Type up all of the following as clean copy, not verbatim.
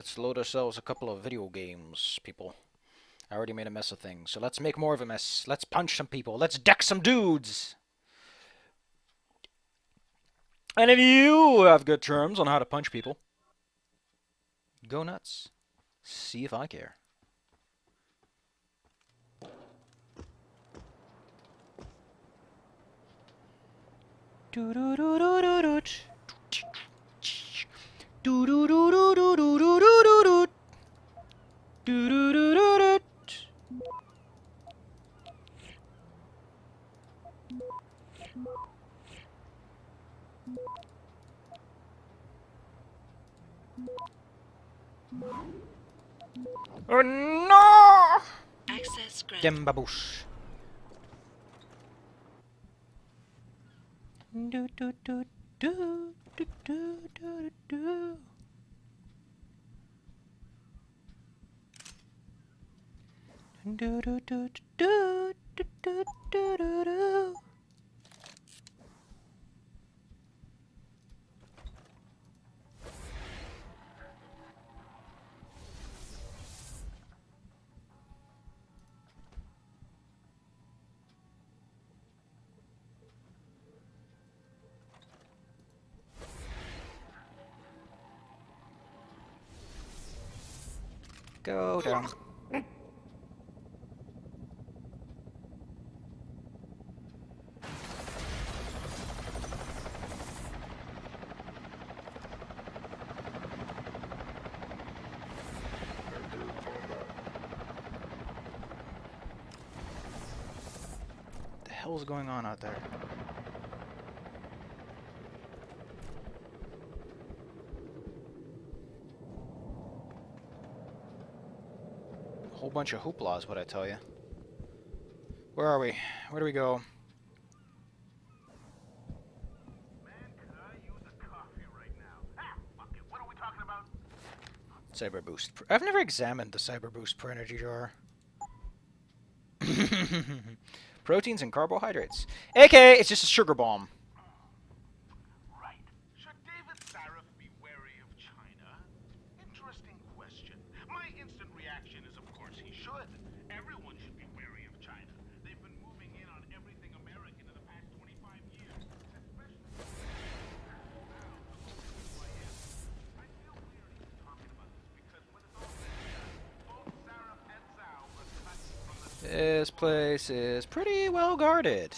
Let's load ourselves a couple of video games, people. I already made a mess of things, so let's make more of a mess. Let's punch some people. Let's deck some dudes. And if you have good terms on how to punch people, go nuts. See if I care. Do do do do do do. Do do do do do do do do do. Do do do do do. Oh no! Access granted. Gembabush. Do do do do do do do do. Do do do do do do do do do. Go down. What the hell's going on out there? A whole bunch of hoopla is what I tell you. Where are we? Where do we go? Cyber Boost. I've never examined the Cyber Boost per energy jar. Proteins and carbohydrates. AKA, it's just a sugar bomb. Right. Should David Sarif be wary of China? Interesting question. My instant reaction is, of course, he should. Everyone should be wary of China. They've been moving in on everything American in the past 25 years. Especially... I feel weird even talking about this because when it's all said and done, both Sarif and Zhao were cut from the... This place is pretty well guarded.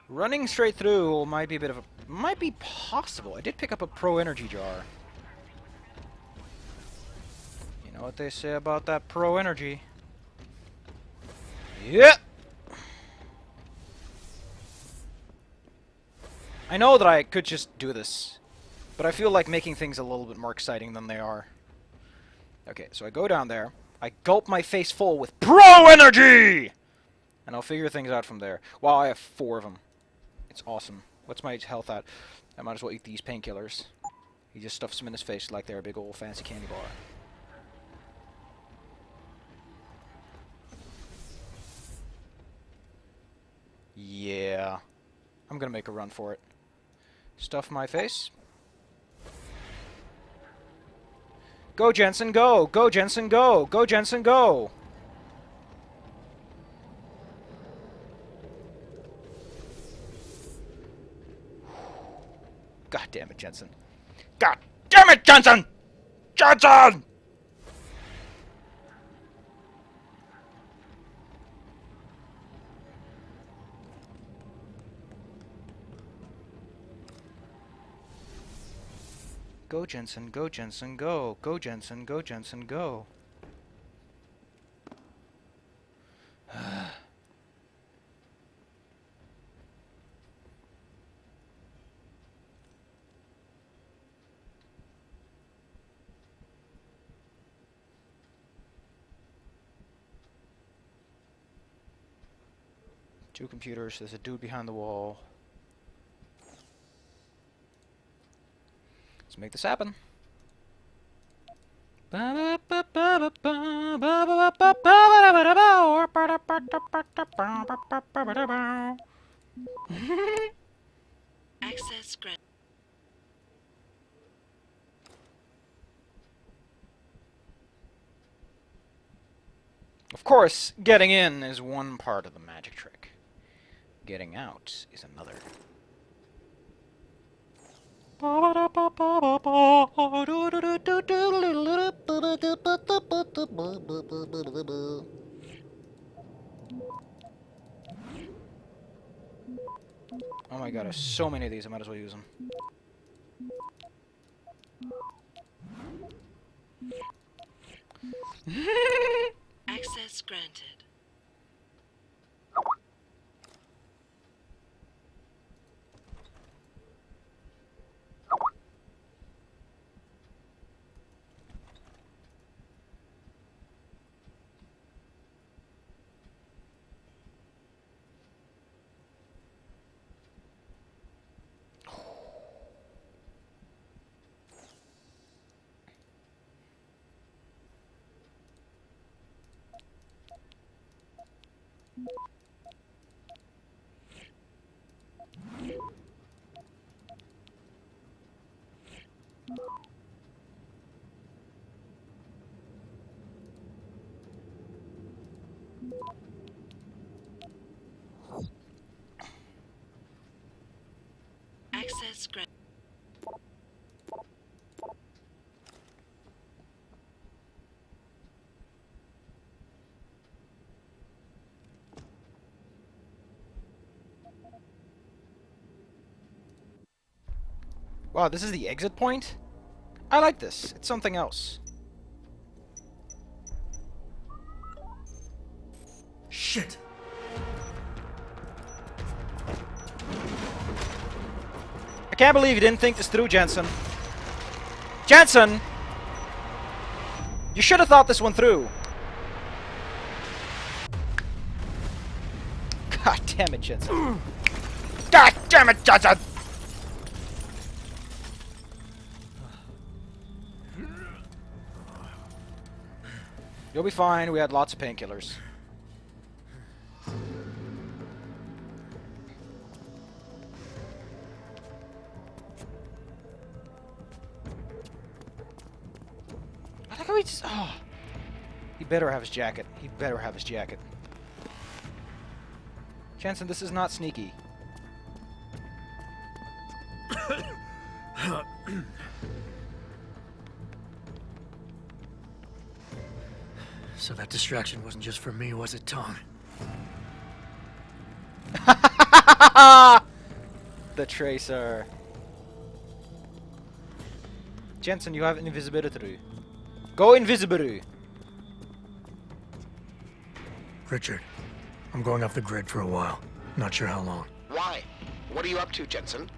Running straight through might be a bit of a... might be possible. I did pick up a pro energy jar. You know what they say about that pro energy? Yep! I know that I could just do this, but I feel like making things a little bit more exciting than they are. Okay, so I go down there. I gulp my face full with pro energy! And I'll figure things out from there. Wow, I have 4 of them. It's awesome. What's my health at? I might as well eat these painkillers. He just stuffs them in his face like they're a big old fancy candy bar. Yeah. I'm gonna make a run for it. Stuff my face. Go, Jensen, go! Go, Jensen, go! Go, Jensen, go! God damn it, Jensen. God damn it, Jensen! Jensen! Go, Jensen, go, Jensen, go. Go, Jensen, go, Jensen, go. Two computers, there's a dude behind the wall. Let's make this happen. Access granted. Of course, getting in is one part of the magic trick. Getting out is another. Oh my god, there's so many of these, I might as well use them. Access granted. Access granted. Wow, this is the exit point? I like this. It's something else. Shit! I can't believe you didn't think this through, Jensen. Jensen! You should have thought this one through. God damn it, Jensen. God damn it, Jensen! You'll be fine, we had lots of painkillers. I like how he just... Oh. He better have his jacket. He better have his jacket. Jensen, this is not sneaky. So that distraction wasn't just for me, was it, Tom? The tracer. Jensen, you have invisibility. Go invisible. Richard, I'm going off the grid for a while. Not sure how long. Why? What are you up to, Jensen?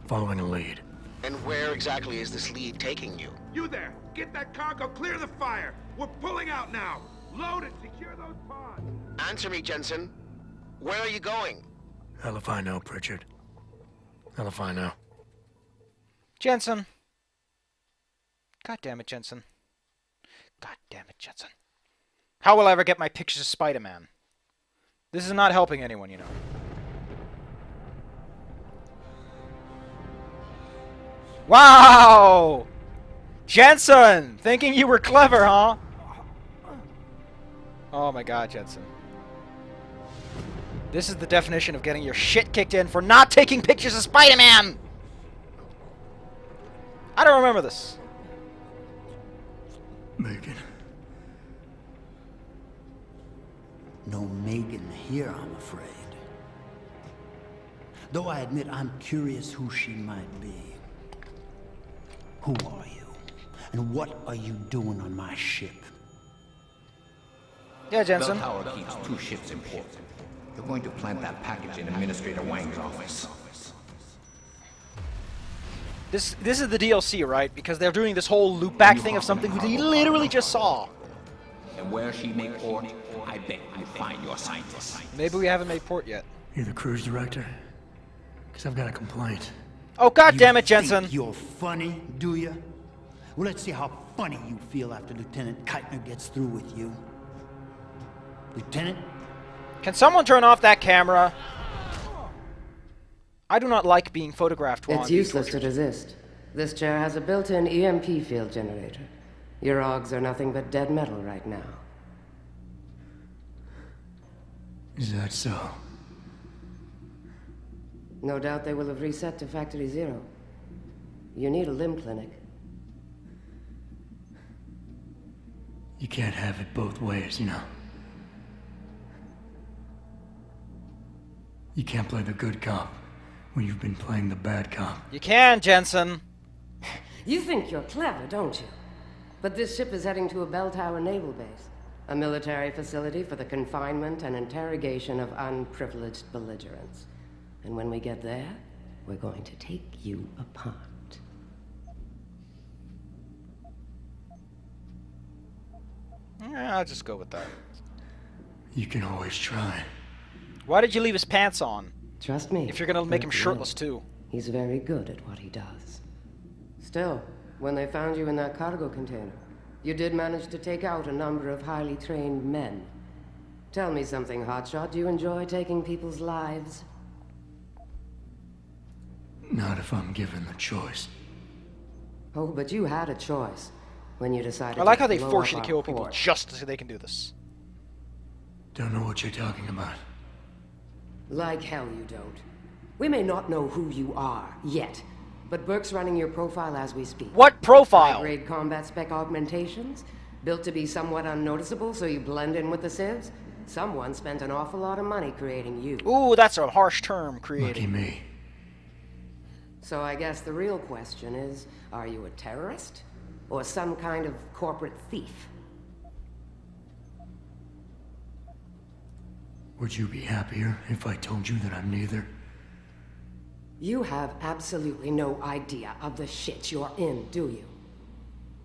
Following a lead. And where exactly is this lead taking you? You there! Get that cargo, clear the fire! We're pulling out now! Load and secure those pods! Answer me, Jensen. Where are you going? Hell if I know, Pritchard. Hell if I know. Jensen. God damn it, Jensen. God damn it, Jensen. How will I ever get my pictures of Spider-Man? This is not helping anyone, you know. Wow! Jensen! Thinking you were clever, huh? Oh my god, Jensen. This is the definition of getting your shit kicked in for not taking pictures of Spider-Man! I don't remember this. Megan. No Megan here, I'm afraid. Though I admit I'm curious who she might be. Who are you? And what are you doing on my ship? Yeah, Jensen. Bell Tower keeps 2 ships in port. They're going to plant that package in Administrator Wang's office. This is the DLC, right? Because they're doing this whole loop back thing of something we literally just saw. And where she may port, I bet you find your scientists. Maybe we haven't made port yet. You the cruise director? Because I've got a complaint. Oh, god damn it, You Jensen! think you're funny, do you? Well, let's see how funny you feel after Lieutenant Keitner gets through with you. Lieutenant? Can someone turn off that camera? I do not like being photographed while It's I'm being useless to tortured. resist. This chair has a built-in EMP field generator. Your augs are nothing but dead metal right now. Is that so? No doubt they will have reset to Factory Zero. You need a limb clinic. You can't have it both ways, you know. You can't play the good cop when you've been playing the bad cop. You can, Jensen. You think you're clever, don't you? But this ship is heading to a bell tower naval base. A military facility for the confinement and interrogation of unprivileged belligerents. And when we get there, we're going to take you apart. Yeah, I'll just go with that. You can always try. Why did you leave his pants on? Trust me. If you're gonna make him Bert shirtless will. too. He's very good at what he does. Still, when they found you in that cargo container, you did manage to take out a number of highly trained men. Tell me something, Hotshot. Do you enjoy taking people's lives? Not if I'm given the choice. Oh, but you had a choice when you decided I like to how they blow force up you to our kill people port. just so they can do this. Don't know what you're talking about. Like hell you don't. We may not know who you are yet, but Burke's running your profile as we speak. What profile? High-grade combat spec augmentations, built to be somewhat unnoticeable so you blend in with the civs. Someone spent an awful lot of money creating you. Ooh, that's a harsh term, Lucky creating. me. So I guess the real question is, are you a terrorist? Or some kind of corporate thief? Would you be happier if I told you that I'm neither? You have absolutely no idea of the shit you're in, do you?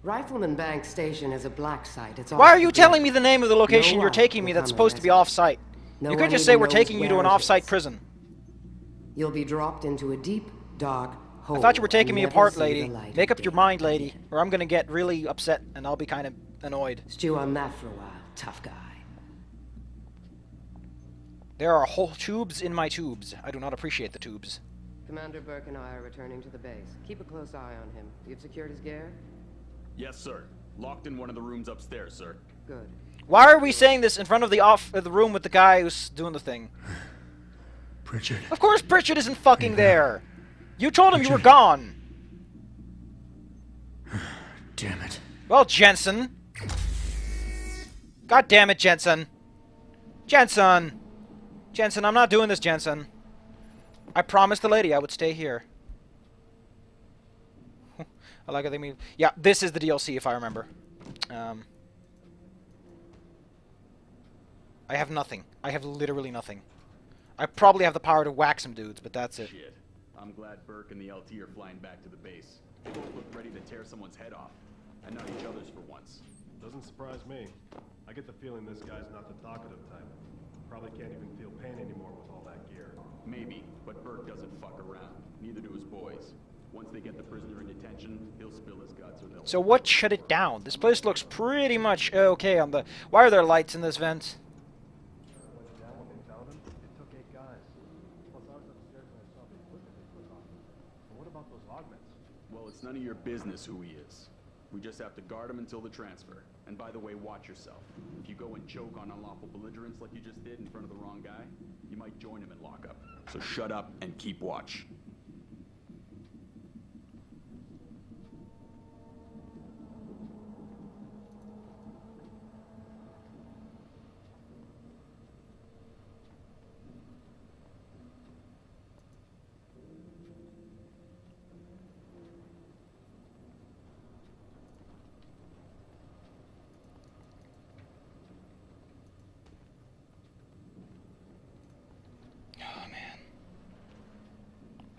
Rifleman Bank Station is a black site. It's Why off are you the telling grid. me the name of the location No you're one taking me will that's come supposed to be arrest off-site? No You one could just say even we're knows taking you to where an it off-site is. prison. You'll be dropped into a deep, dark hole. I thought you were taking and me never apart, see the lady. light Make of up your day mind, again. lady, or I'm gonna get really upset and I'll be kind of annoyed. Stew on that for a while, tough guy. There are whole tubes in my tubes. I do not appreciate the tubes. Commander Burke and I are returning to the base. Keep a close eye on him. You've secured his gear? Yes, sir. Locked in one of the rooms upstairs, sir. Good. Why are we saying this in front of the room with the guy who's doing the thing? Pritchard. Of course Pritchard isn't fucking Yeah. there. You told him you were Pritchard. gone. Damn it. Well, Jensen. God damn it, Jensen. Jensen. Jensen, I'm not doing this, Jensen. I promised the lady I would stay here. I like how they move. Yeah, this is the DLC if I remember. I have nothing. I have literally nothing. I probably have the power to whack some dudes, but that's it. Shit. I'm glad Burke and the LT are flying back to the base. They both look ready to tear someone's head off. And not each other's for once. Doesn't surprise me. I get the feeling this guy's not the talkative type. Probably can't even feel pain anymore with all that gear. Maybe, but Burke doesn't fuck around. Neither do his boys. Once they get the prisoner in detention, he'll spill his guts or they'll... So what shut it down? This place looks pretty much okay on the... Why are there lights in this vent? Went down when they found him. It took 8 guys. Plus I was upstairs and I saw the equipment they put on. And what about those augments? Well, it's none of your business who he is. We just have to guard him until the transfer. And by the way, watch yourself. If you go and choke on unlawful belligerence like you just did in front of the wrong guy, you might join him in lockup. So shut up and keep watch.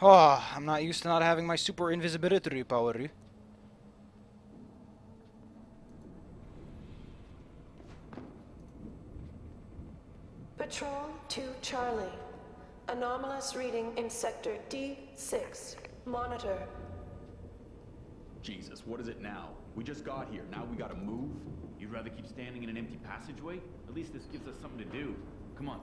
Oh, I'm not used to not having my super invisibility power. Patrol to Charlie. Anomalous reading in sector D6. Monitor. Jesus, what is it now? We just got here. Now we gotta move? You'd rather keep standing in an empty passageway? At least this gives us something to do. Come on.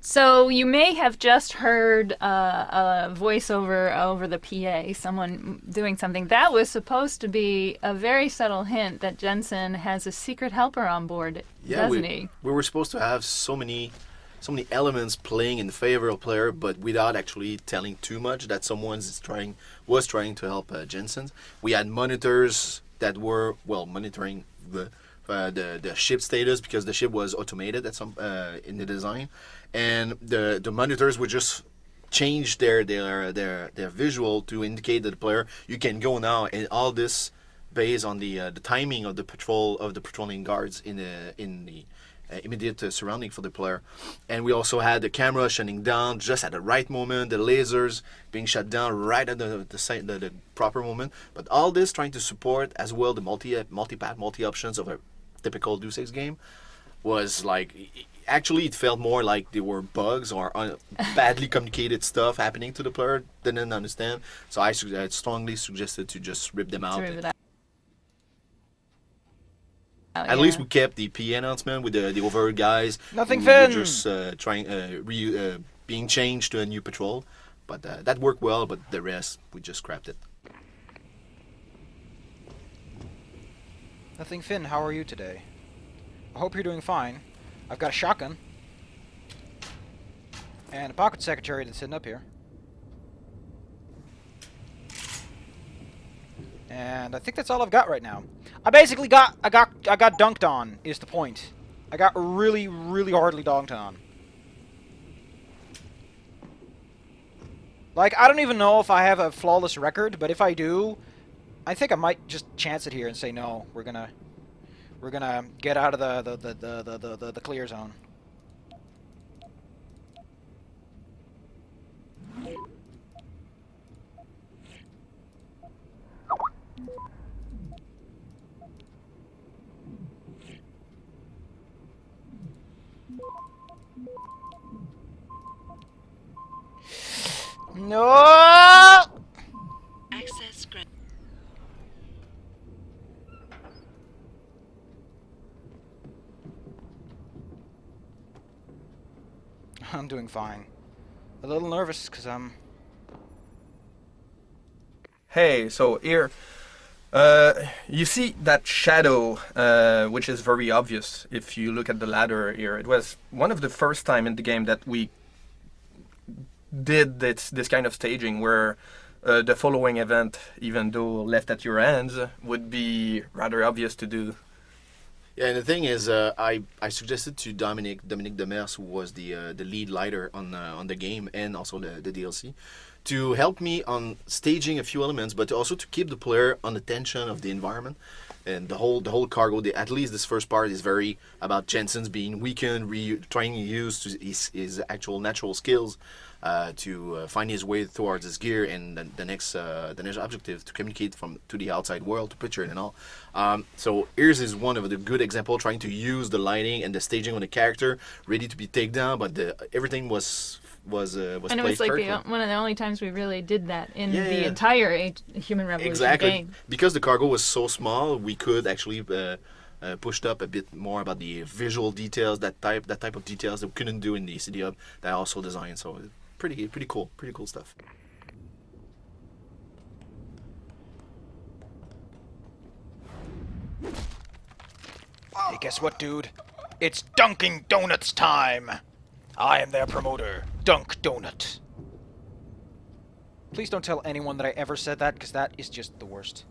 So you may have just heard a voiceover over the PA, someone doing something. That was supposed to be a very subtle hint that Jensen has a secret helper on board, doesn't he? We were supposed to have so many so many elements playing in favor of player, but without actually telling too much that someone was trying to help Jensen. We had monitors that were monitoring the ship status because the ship was automated at some in the design, and the monitors would just change their visual to indicate to the player you can go now, and all this based on the timing of the patrolling guards in the immediate surrounding for the player. And we also had the camera shutting down just at the right moment, the lasers being shut down right at the proper moment. But all this trying to support as well the multi-path, multi-options of a typical Deus Ex game was like, actually it felt more like there were bugs or badly communicated stuff happening to the player didn't understand. So I strongly suggested to just rip them out. At least we kept the PA announcement with the over guys. Nothing who were Finn! just being changed to a new patrol. But that worked well, but the rest, we just scrapped it. Nothing Finn, how are you today? I hope you're doing fine. I've got a shotgun. And a pocket secretary that's sitting up here. And I think that's all I've got right now. I basically got dunked on, is the point. I got really, really hardly dunked on. Like, I don't even know if I have a flawless record, but if I do, I think I might just chance it here and say no. We're gonna get out of the clear zone. No! Access granted. I'm doing fine. A little nervous because I'm... Hey, so here, you see that shadow, which is very obvious if you look at the ladder here. It was one of the first time in the game that we did this kind of staging where the following event, even though left at your hands, would be rather obvious to do. Yeah, and the thing is, I suggested to Dominic Demers, who was the lead lighter on the game and also the DLC, to help me on staging a few elements, but also to keep the player on the tension of the environment and the whole cargo. At least this first part is very about Jensen's being weakened, trying to use his actual natural skills to find his way towards his gear, and the next objective to communicate to the outside world, to picture it and all. So here's is one of the good example, trying to use the lighting and the staging on the character, ready to be taken down, but everything was and it was like one of the only times we really did that in the yeah. entire Human Revolution exactly. game. Because the cargo was so small, we could actually pushed up a bit more about the visual details, that type of details that we couldn't do in the City Hub that I also designed. So pretty cool stuff. Hey, guess what, dude? It's Dunkin' Donuts time! I am their promoter, Dunk Donut. Please don't tell anyone that I ever said that, because that is just the worst.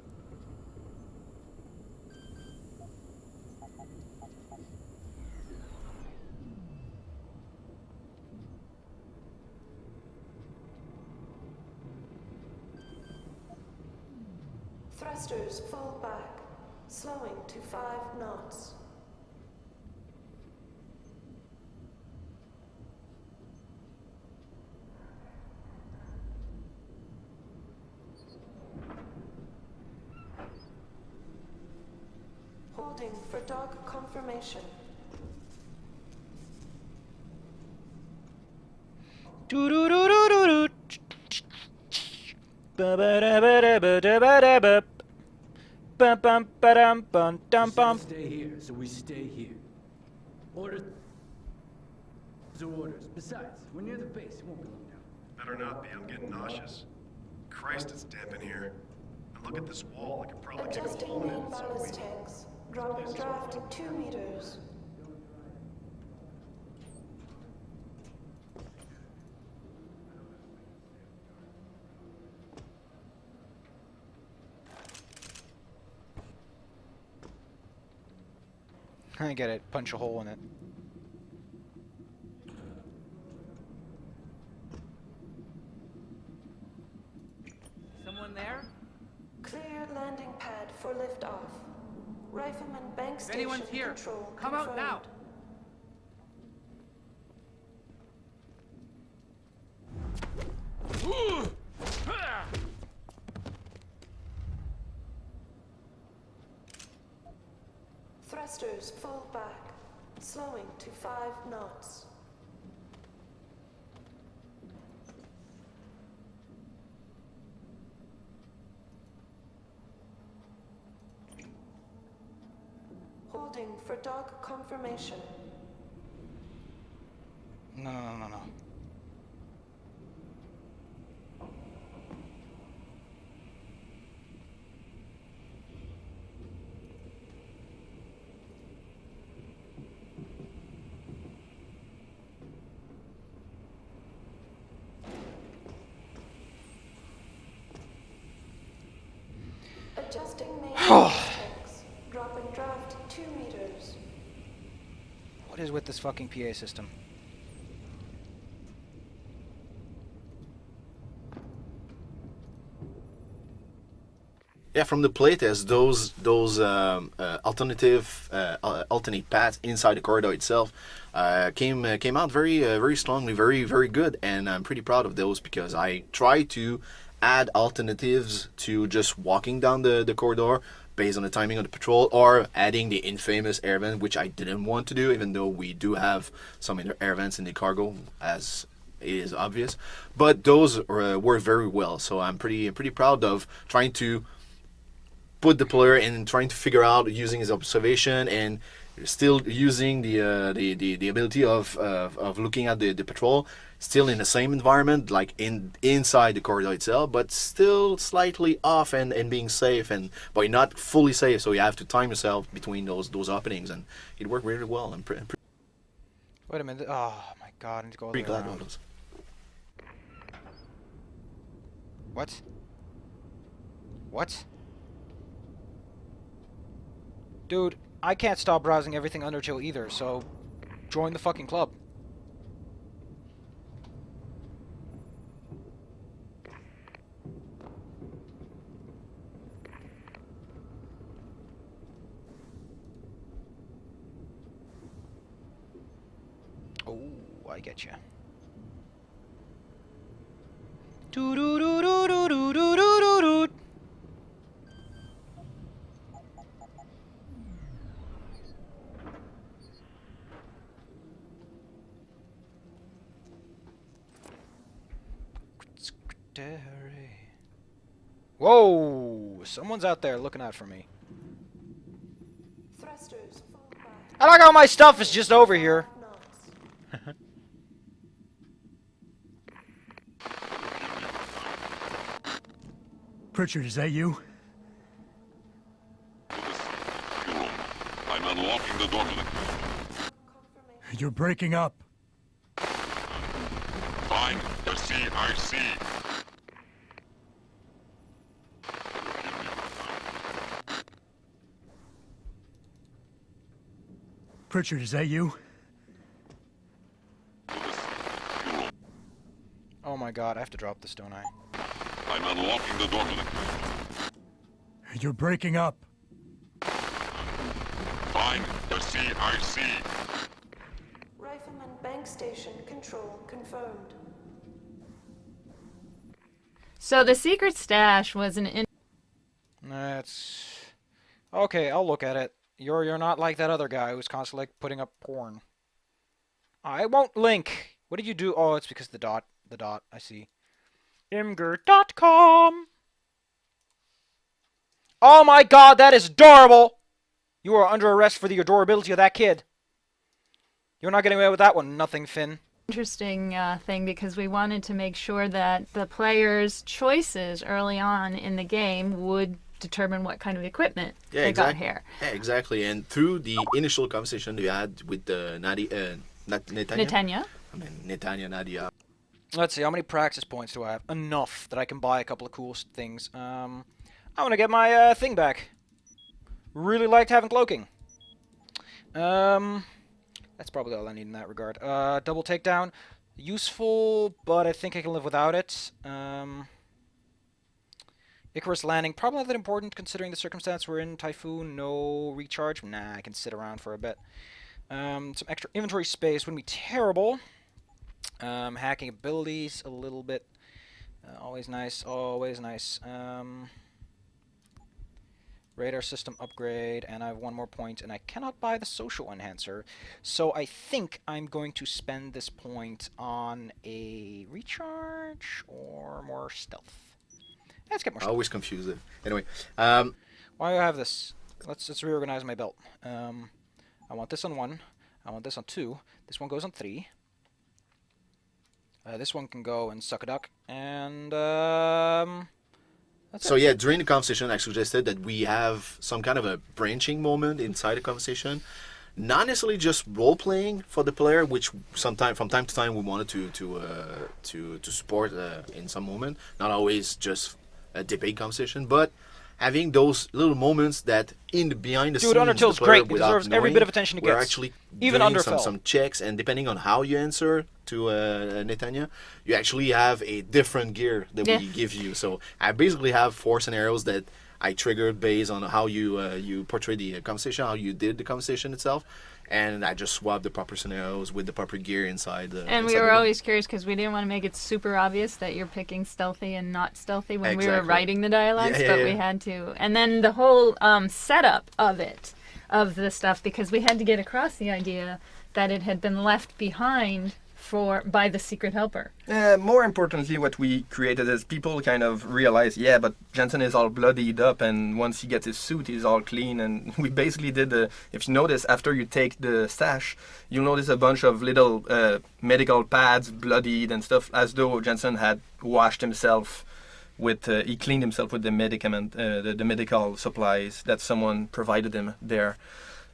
Thrusters fall back, slowing to 5 knots. Holding for dog confirmation. Do-do-do-do-do-do. Ba-ba-da-ba-da-ba-da-ba-da-ba. Bum-bum-ba-dum-bum-dum-bum. Stay here, so we stay here. Orders are orders. Besides, we're near the base. It won't be long now. Better not be. I'm getting nauseous. Christ, it's damp in here. And look at this wall. I could probably kick a Adjusting hole in main it. ballast tanks. Dropping draft 2 meters. I get it. Punch a hole in it. Someone there? Clear landing pad for liftoff. Rifleman bank If station anyone's here, control come out now. confirmed. Thrusters full back, slowing to 5 knots. Holding for dog confirmation. No. Adjusting main tanks. Dropping draft 2 meters. What is with this fucking PA system? Yeah, from the playtest, those alternate paths inside the corridor itself came out very strongly, very good, and I'm pretty proud of those because I tried to add alternatives to just walking down the corridor based on the timing of the patrol, or adding the infamous air vent, which I didn't want to do, even though we do have some air vents in the cargo, as it is obvious. But those work very well, so I'm pretty proud of trying to put the player in, trying to figure out using his observation and still using the ability of looking at the patrol, still in the same environment, like inside the corridor itself, but still slightly off and being safe, but not fully safe. So you have to time yourself between those openings, and it worked really well. I'm pretty Wait a minute. Oh my god, I need to go all the way glad around. about those. What? What? Dude, I can't stop browsing everything Underchill either, so join the fucking club. Oh, I get you. Do do do do do do do do do. Whoa! Someone's out there looking out for me. Thrusters full back. I like how my stuff is just over here. Pritchard, is that you? I'm unlocking the door. You're breaking up. Fine, I see. Pritchard, is that you? Oh my god, I have to drop this, don't I? I'm unlocking the door. You're breaking up. Fine, I see. Rifleman bank station control confirmed. So the secret stash was an That's okay. I'll look at it. You're not like that other guy who's constantly like, putting up porn. I won't link. What did you do? Oh, it's because the dot. The dot. I see. Imgur.com. Oh my god, that is adorable! You are under arrest for the adorability of that kid. You're not getting away with that one, nothing, Finn. interesting thing because we wanted to make sure that the players' choices early on in the game would determine what kind of equipment they got here. Yeah, exactly. And through the initial conversation we had with Netanya. Nadia. Let's see, how many practice points do I have? Enough that I can buy a couple of cool things. I want to get my thing back. Really liked having cloaking. That's probably all I need in that regard. Double takedown. Useful, but I think I can live without it. Icarus landing, probably not that important considering the circumstance we're in. Typhoon, no recharge. Nah, I can sit around for a bit. Some extra inventory space wouldn't be terrible. Hacking abilities, a little bit. Always nice, always nice. Radar system upgrade, and I have one more point, and I cannot buy the social enhancer. So I think I'm going to spend this point on a recharge or more stealth. Let's get more I stealth. always confuse it. Anyway, why do I have this? Let's reorganize my belt. I want this on 1. I want this on 2. This one goes on 3. This one can go and suck a duck, and so yeah, during the conversation, I suggested that we have some kind of a branching moment inside the conversation, not necessarily just role playing for the player, which from time to time we wanted to support in some moment, not always just a debate conversation, but having those little moments that behind the scenes, Undertale's the player, great. It deserves every bit of attention it we're gets. actually Even doing Underfell. some checks, and depending on how you answer to Netanya, you actually have a different gear that we give you. So I basically have 4 scenarios that I triggered based on how you portray the conversation, how you did the conversation itself, and I just swapped the proper scenarios with the proper gear inside. And we were always curious because we didn't want to make it super obvious that you're picking stealthy and not stealthy when we were writing the dialogues, but we had to. And then the whole setup of it, of the stuff, because we had to get across the idea that it had been left behind by the secret helper. More importantly, what we created is people kind of realize, yeah, but Jensen is all bloodied up, and once he gets his suit, he's all clean. And we basically did if you notice, after you take the stash, you'll notice a bunch of little medical pads, bloodied and stuff, as though Jensen had washed himself with, he cleaned himself with the medicament, the medical supplies that someone provided him there.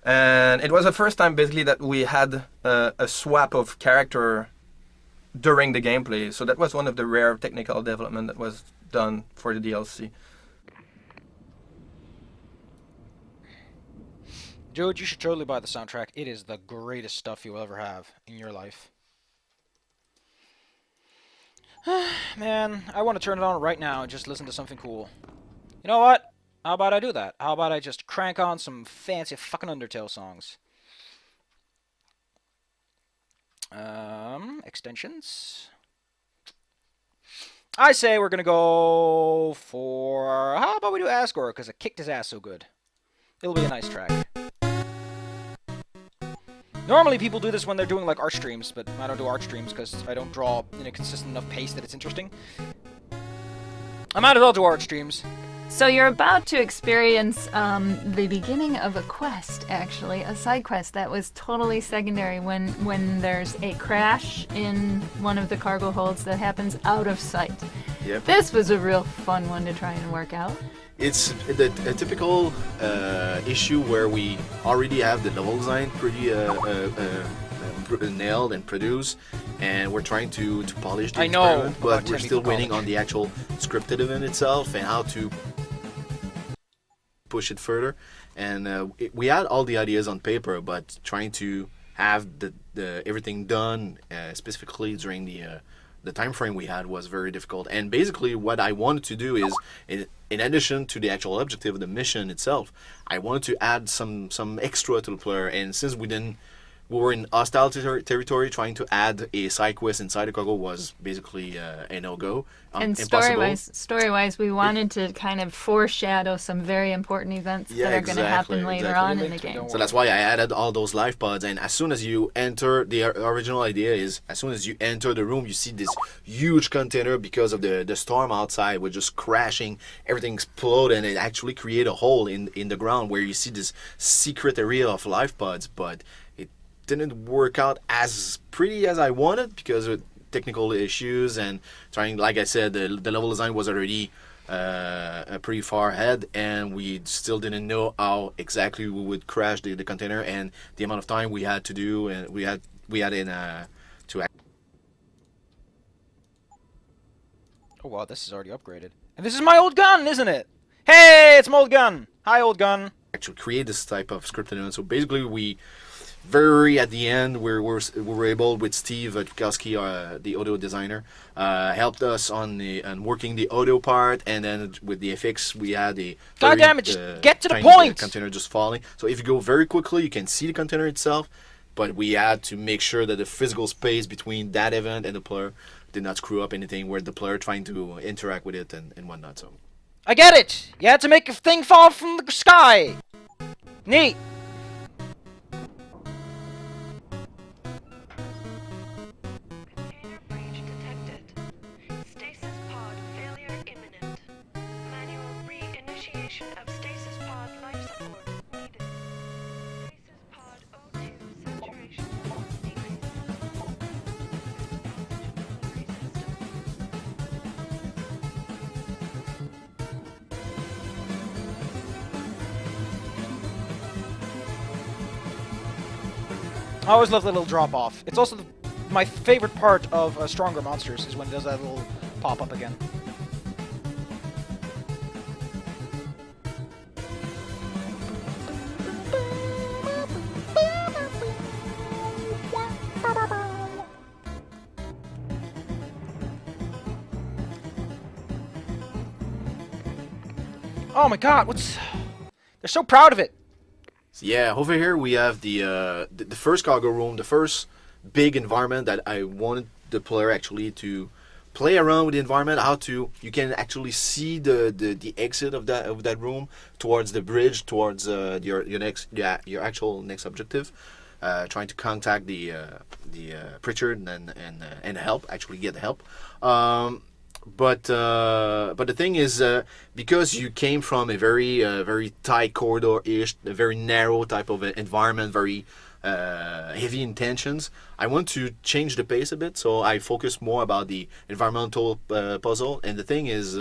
And it was the first time basically that we had a swap of character during the gameplay. So that was one of the rare technical development that was done for the DLC. Dude, you should totally buy the soundtrack. It is the greatest stuff you'll ever have in your life. Man, I want to turn it on right now and just listen to something cool. You know what? How about I do that? How about I just crank on some fancy fucking Undertale songs? Extensions. I say we're gonna go for... How about we do Asgore? Because it kicked his ass so good. It'll be a nice track. Normally people do this when they're doing like art streams, but I don't do art streams because I don't draw in a consistent enough pace that it's interesting. I might as well do art streams. So you're about to experience the beginning of a quest, actually, a side quest that was totally secondary when there's a crash in one of the cargo holds that happens out of sight. Yep. This was a real fun one to try and work out. It's a typical issue where we already have the level design pretty nailed and produced, and we're trying to polish the experiment, but we're still waiting on the actual scripted event itself and how to push it further. And we had all the ideas on paper, but trying to have the everything done specifically during the time frame we had was very difficult. And basically what I wanted to do is, in addition to the actual objective of the mission itself, I wanted to add some extra to the player. And since we were in hostile territory, trying to add a side quest inside the cargo was basically a no-go. And Impossible. story-wise, we wanted to kind of foreshadow some very important events that are going to happen later on in the game. So that's why I added all those life pods. And as soon as you enter, the original idea is, as soon as you enter the room, you see this huge container because of the storm outside, was just crashing, everything exploded, and it actually created a hole in the ground where you see this secret area of life pods. But it didn't work out as pretty as I wanted because of technical issues and trying, like I said, the level design was already pretty far ahead, and we still didn't know how exactly we would crash the container and the amount of time we had to do, and we had in to. Oh wow, this is already upgraded, and this is my old gun, isn't it? Hey, it's my old gun. Hi, old gun. actually create this type of scripted event. So basically, we very at the end we were able with Steve Tukowski, the audio designer, helped us on working the audio part, and then with the FX we had a God damn it! Just get to the point. Container just falling. So if you go very quickly, you can see the container itself, but we had to make sure that the physical space between that event and the player did not screw up anything where the player trying to interact with it and whatnot. So I get it. You had to make a thing fall from the sky. Neat. Container breach detected. Stasis pod failure imminent. Manual reinitiation of stasis pod life support needed. Stasis pod O2 saturation decreased. I always love the little drop off. It's also my favorite part of Stronger Monsters is when it does that little pop up again. Oh my god, they're so proud of it. yeah, over here we have the first cargo room, the first big environment that I wanted the player actually to play around with the environment. You can actually see the exit of that room towards the bridge, towards your actual next objective. Trying to contact the Pritchard and help, actually get help. But the thing is, because you came from a very tight corridor-ish, a very narrow type of environment, very heavy intentions, I want to change the pace a bit. So I focus more about the environmental puzzle. And the thing is,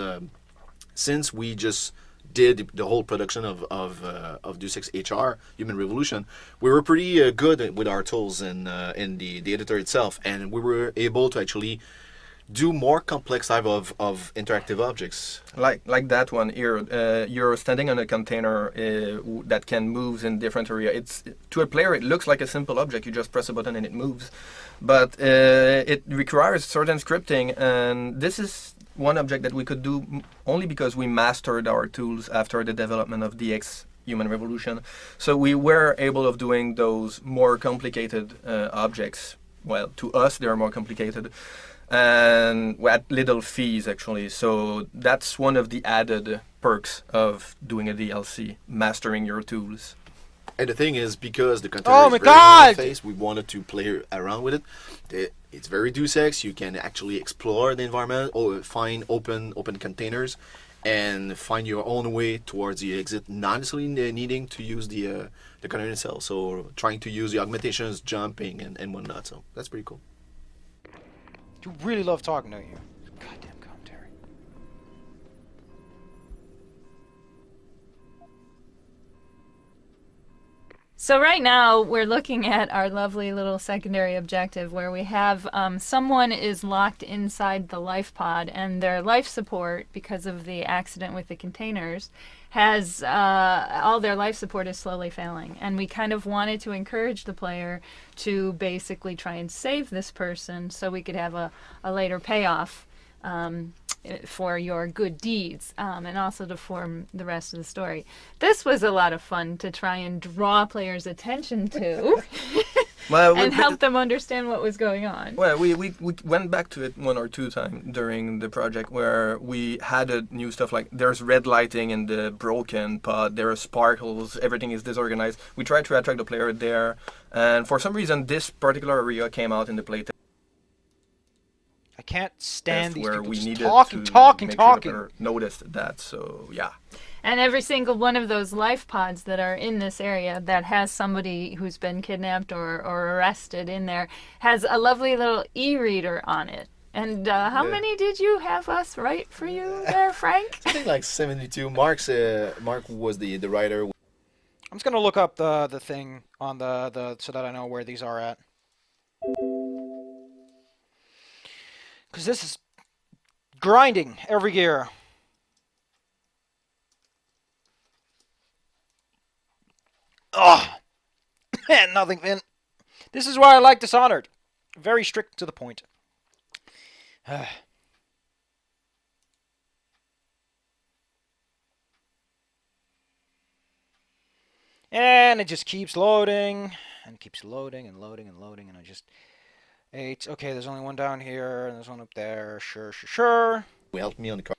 since we just did the whole production of Deus Ex HR Human Revolution, we were pretty good with our tools in the editor itself, and we were able to actually do more complex type of interactive objects. Like that one here. You're standing on a container that can move in different area. It's to a player it looks like a simple object. You just press a button and it moves, but it requires certain scripting, and this is one object that we could do only because we mastered our tools after the development of DX Human Revolution. So we were able of doing those more complicated objects. Well, to us they are more complicated, and at little fees actually. So that's one of the added perks of doing a DLC, mastering your tools. And the thing is, because the container is very interface, we wanted to play around with it. It's very Deus Ex. You can actually explore the environment, or find open containers, and find your own way towards the exit, not necessarily needing to use the container itself. So trying to use the augmentations, jumping, and whatnot. So that's pretty cool. You really love talking, don't you? Goddamn commentary. So right now we're looking at our lovely little secondary objective where we have someone is locked inside the life pod, and their life support, because of the accident with the containers, has all their life support is slowly failing, and we kind of wanted to encourage the player to basically try and save this person so we could have a later payoff for your good deeds, and also to form the rest of the story. This was a lot of fun to try and draw players' attention to. And help them understand what was going on. Well, we went back to it one or two times during the project, where we added new stuff like there's red lighting in the broken pod, there are sparkles, everything is disorganized. We tried to attract the player there, and for some reason this particular area came out in the playtest. I can't stand these where people we just needed talking. Sure the noticed that, so yeah. And every single one of those life pods that are in this area that has somebody who's been kidnapped or arrested in there has a lovely little e-reader on it. And how many did you have us write for you there, Frank? I think like 72. Mark was the writer. I'm just gonna look up the thing on the so that I know where these are at. Because this is grinding every gear. Oh, man, nothing, Finn. This is why I like Dishonored. Very strict to the point. And it just keeps loading, and keeps loading, and loading, and loading, and I just... 8. Okay, there's only one down here, and there's one up there. Sure, sure, sure. Help me on the car.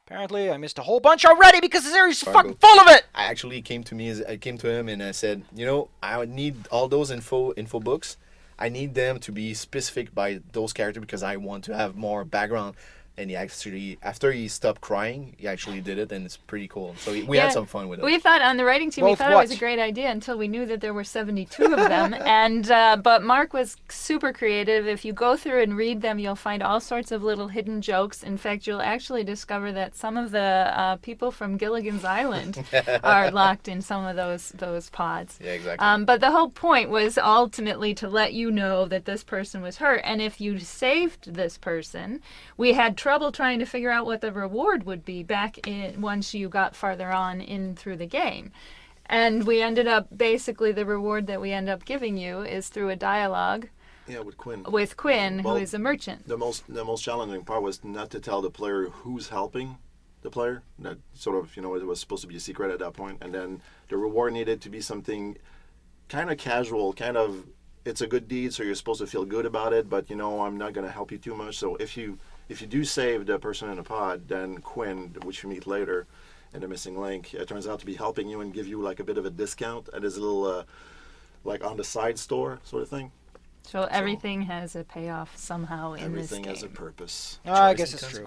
Apparently, I missed a whole bunch already because the series is fucking full of it! I actually came to him and I said, you know, I would need all those info books. I need them to be specific by those characters because I want to have more background. And he actually, after he stopped crying, he actually did it, and it's pretty cool. So we had some fun with it. We thought on the writing team, we thought it was a great idea until we knew that there were 72 of them. And but Mark was super creative. If you go through and read them, you'll find all sorts of little hidden jokes. In fact, you'll actually discover that some of the people from Gilligan's Island are locked in some of those pods. Yeah, exactly. But the whole point was ultimately to let you know that this person was hurt. And if you saved this person, we had trouble trying to figure out what the reward would be back in once you got farther on in through the game. And we ended up, basically the reward that we end up giving you is through a dialogue. Yeah, with Quinn. With Quinn, who is a merchant. The most challenging part was not to tell the player who's helping the player. That sort of, you know, it was supposed to be a secret at that point. And then the reward needed to be something kind of casual, kind of, it's a good deed, so you're supposed to feel good about it, but, you know, I'm not going to help you too much. So if you do save the person in the pod, then Quinn, which you meet later in the missing link, it turns out to be helping you and give you like a bit of a discount at his little, like on the side store sort of thing. So everything has a payoff somehow in this game. Everything has a purpose. I guess it's true.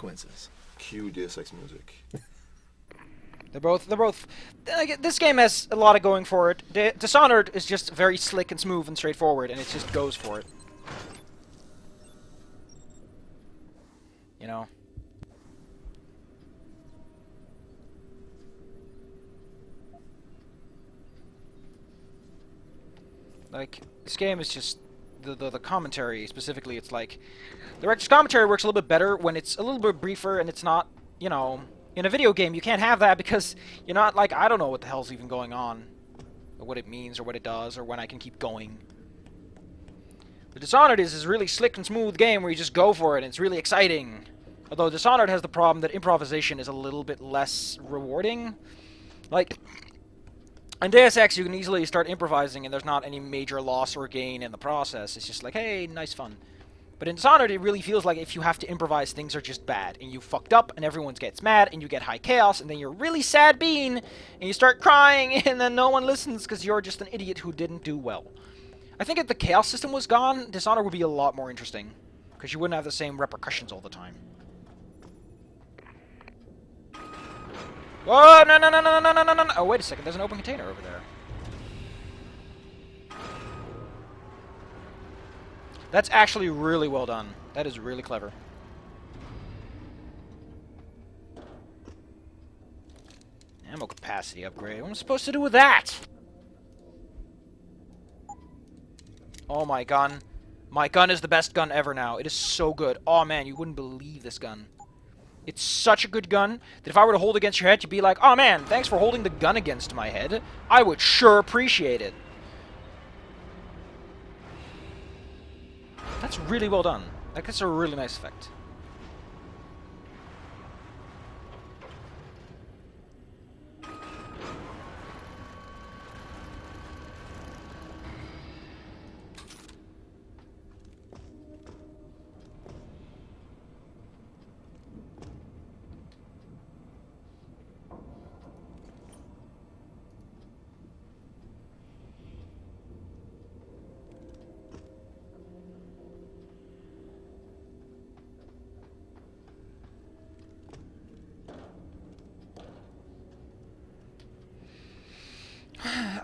Cue Deus Ex music. They're both. This game has a lot of going for it. Dishonored is just very slick and smooth and straightforward, and it just goes for it. You know. Like, this game is just the commentary specifically. It's like the director's commentary works a little bit better when it's a little bit briefer and it's not, you know. In a video game, you can't have that because you're not like, I don't know what the hell's even going on, or what it means, or what it does, or when I can keep going. The Dishonored is a really slick and smooth game where you just go for it, and it's really exciting. Although Dishonored has the problem that improvisation is a little bit less rewarding. Like, in Deus Ex, you can easily start improvising, and there's not any major loss or gain in the process. It's just like, hey, nice fun. But in Dishonored, it really feels like if you have to improvise, things are just bad. And you fucked up, and everyone gets mad, and you get high chaos, and then you're really sad bean, and you start crying, and then no one listens because you're just an idiot who didn't do well. I think if the chaos system was gone, Dishonored would be a lot more interesting. Because you wouldn't have the same repercussions all the time. Oh, no, no, no, no, no, no, no, no. Oh, wait a second. There's an open container over there. That's actually really well done. That is really clever. Ammo capacity upgrade. What am I supposed to do with that? Oh, my gun. My gun is the best gun ever now. It is so good. Oh, man, you wouldn't believe this gun. It's such a good gun that if I were to hold it against your head, you'd be like, oh, man, thanks for holding the gun against my head. I would sure appreciate it. That's really well done. Like, that's a really nice effect.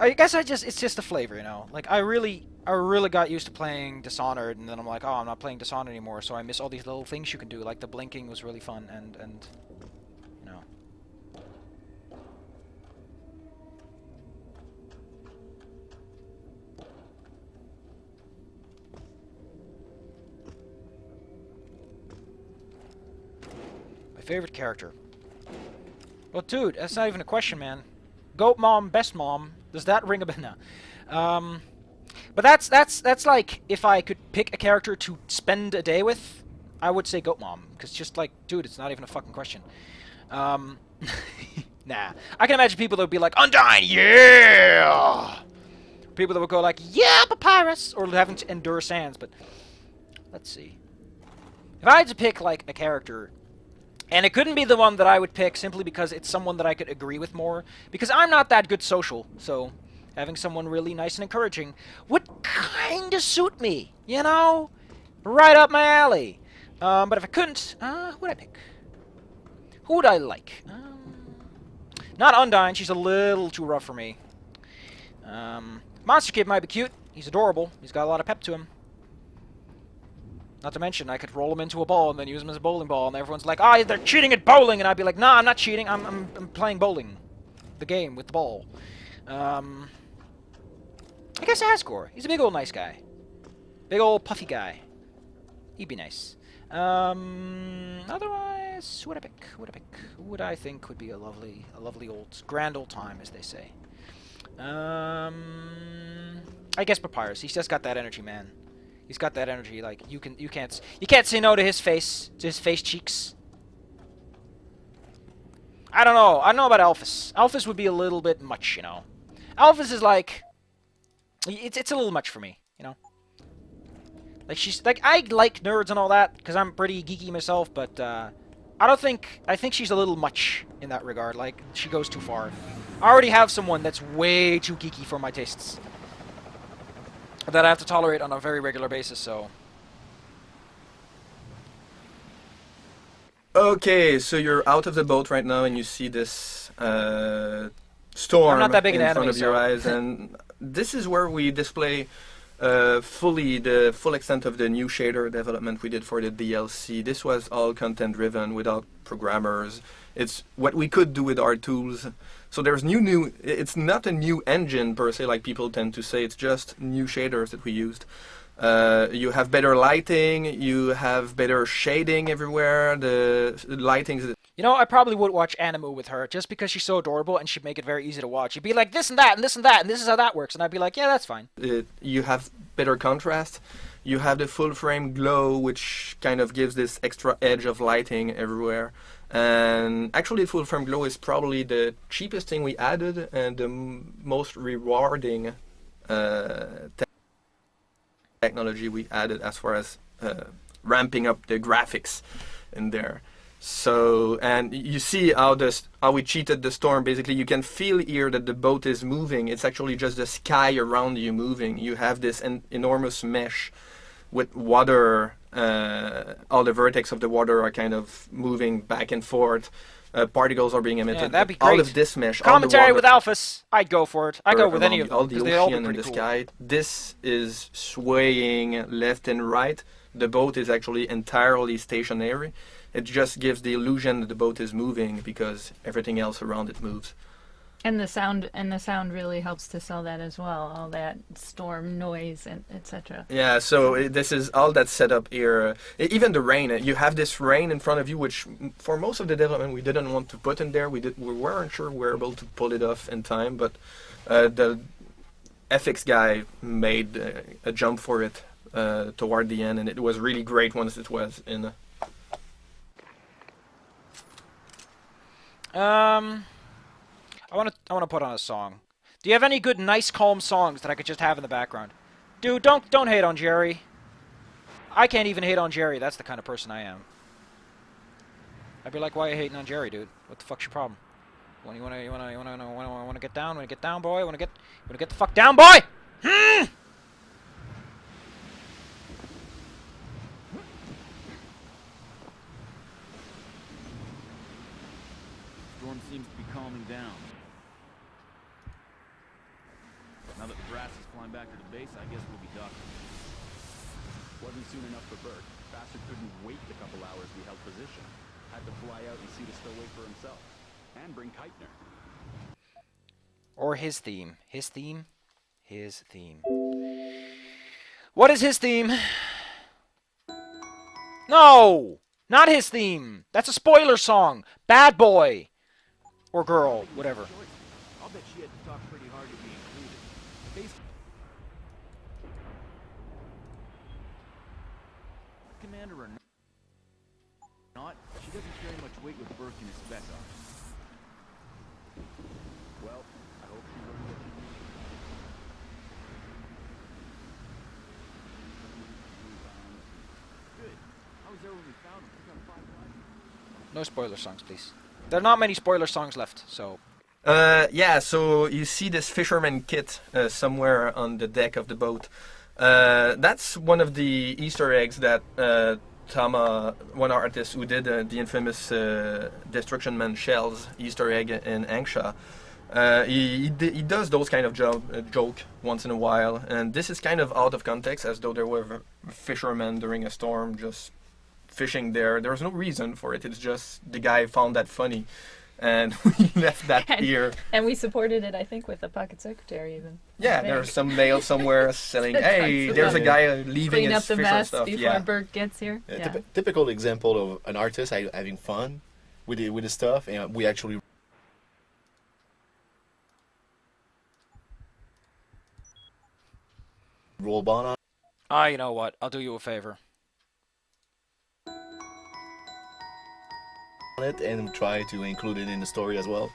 I guess it's just the flavor, you know? Like, I really got used to playing Dishonored, and then I'm like, oh, I'm not playing Dishonored anymore, so I miss all these little things you can do, like the blinking was really fun, and you know. My favorite character. Well, dude, that's not even a question, man. Goat mom, best mom. Does that ring a bell? No. But that's like if I could pick a character to spend a day with, I would say Goat Mom, because just like, dude, it's not even a fucking question. Nah, I can imagine people that would be like, Undyne, yeah. People that would go like, yeah, Papyrus, or having to endure Sands. But let's see. If I had to pick like a character, and it couldn't be the one that I would pick simply because it's someone that I could agree with more, because I'm not that good social, so having someone really nice and encouraging would kind of suit me, you know? Right up my alley. But if I couldn't, who would I pick? Who would I like? Not Undyne, she's a little too rough for me. Monster Kid might be cute. He's adorable. He's got a lot of pep to him. Not to mention, I could roll him into a ball and then use him as a bowling ball, and everyone's like, "Ah, they're cheating at bowling," and I'd be like, "Nah, I'm not cheating. I'm playing bowling, the game with the ball." I guess Asgore. He's a big old nice guy, big old puffy guy. He'd be nice. Otherwise, who would I pick? Who would I pick? Who would I think would be a lovely old, grand old time, as they say? I guess Papyrus. He's just got that energy, man. He's got that energy. Like you can't say no to his face, cheeks. I don't know. I don't know about Alphys. Alphys would be a little bit much, you know. Alphys is like, it's a little much for me, you know. Like she's like, I like nerds and all that because I'm pretty geeky myself, but I think she's a little much in that regard. Like she goes too far. I already have someone that's way too geeky for my tastes that I have to tolerate on a very regular basis, so. Okay, so you're out of the boat right now and you see this storm I'm not that big in an front enemy, of your so. eyes, and this is where we display fully the full extent of the new shader development we did for the DLC. This was all content driven without programmers. It's what we could do with our tools. So there's new. It's not a new engine per se, like people tend to say. It's just new shaders that we used. You have better lighting. You have better shading everywhere. The lighting. You know, I probably would watch Animu with her just because she's so adorable and she'd make it very easy to watch. You'd be like this and that and this and that and this is how that works, and I'd be like, yeah, that's fine. You have better contrast. You have the full frame glow, which kind of gives this extra edge of lighting everywhere. And actually, full frame glow is probably the cheapest thing we added and the most rewarding technology we added as far as ramping up the graphics in there. So, and you see how we cheated the storm. Basically, you can feel here that the boat is moving. It's actually just the sky around you moving. You have this enormous mesh with water. All the vertex of the water are kind of moving back and forth. Particles are being emitted. Yeah, that'd be great. All of this mesh. Commentary with Alphys. I'd go for it. I'd go with any of them. All the ocean and the sky. This is swaying left and right. The boat is actually entirely stationary. It just gives the illusion that the boat is moving because everything else around it moves. And the sound really helps to sell that as well. All that storm noise and etc. Yeah, so this is all that's set up here. Even the rain. You have this rain in front of you, which for most of the development we didn't want to put in there. We weren't sure we were able to pull it off in time, but the FX guy made a jump for it toward the end, and it was really great once it was in. I want to put on a song. Do you have any good, nice, calm songs that I could just have in the background? Dude, don't hate on Jerry. I can't even hate on Jerry. That's the kind of person I am. I'd be like, why are you hating on Jerry, dude? What the fuck's your problem? You wanna get down? Wanna get down, boy? Wanna get the fuck down, boy? Storm seems to be calming down. Now that the brass is flying back to the base, I guess we'll be docking. Wasn't soon enough for Bert. Bastard couldn't wait the couple hours we held position. Had to fly out and see the stowaway for himself. And bring Keitner. Or his theme. His theme? His theme. What is his theme? No! Not his theme! That's a spoiler song! Bad boy! Or girl, whatever. I'll bet she had to talk pretty hard to be Commander or not, she doesn't carry much weight with Burke and his spec ops. Well, I hope she learned what she needs. Good. I was there when we found him. We got 5 guys. No spoiler songs, please. There are not many spoiler songs left, so... Yeah, so you see this fisherman kit somewhere on the deck of the boat. That's one of the Easter eggs that Tama, one artist who did the infamous Destruction Man shells Easter egg in Angsha, he does those kind of joke once in a while, and this is kind of out of context, as though there were fishermen during a storm just fishing there. There's no reason for it. It's just the guy found that funny. And we left that here. And we supported it, I think, with the pocket secretary even. Yeah, there's some mail somewhere saying, hey, there's a guy leaving clean his up the fish mess and stuff. before Burke gets here. Yeah. Typical example of an artist having fun with the stuff, and we actually roll bond on. You know what? I'll do you a favor. It and try to include it in the story as well,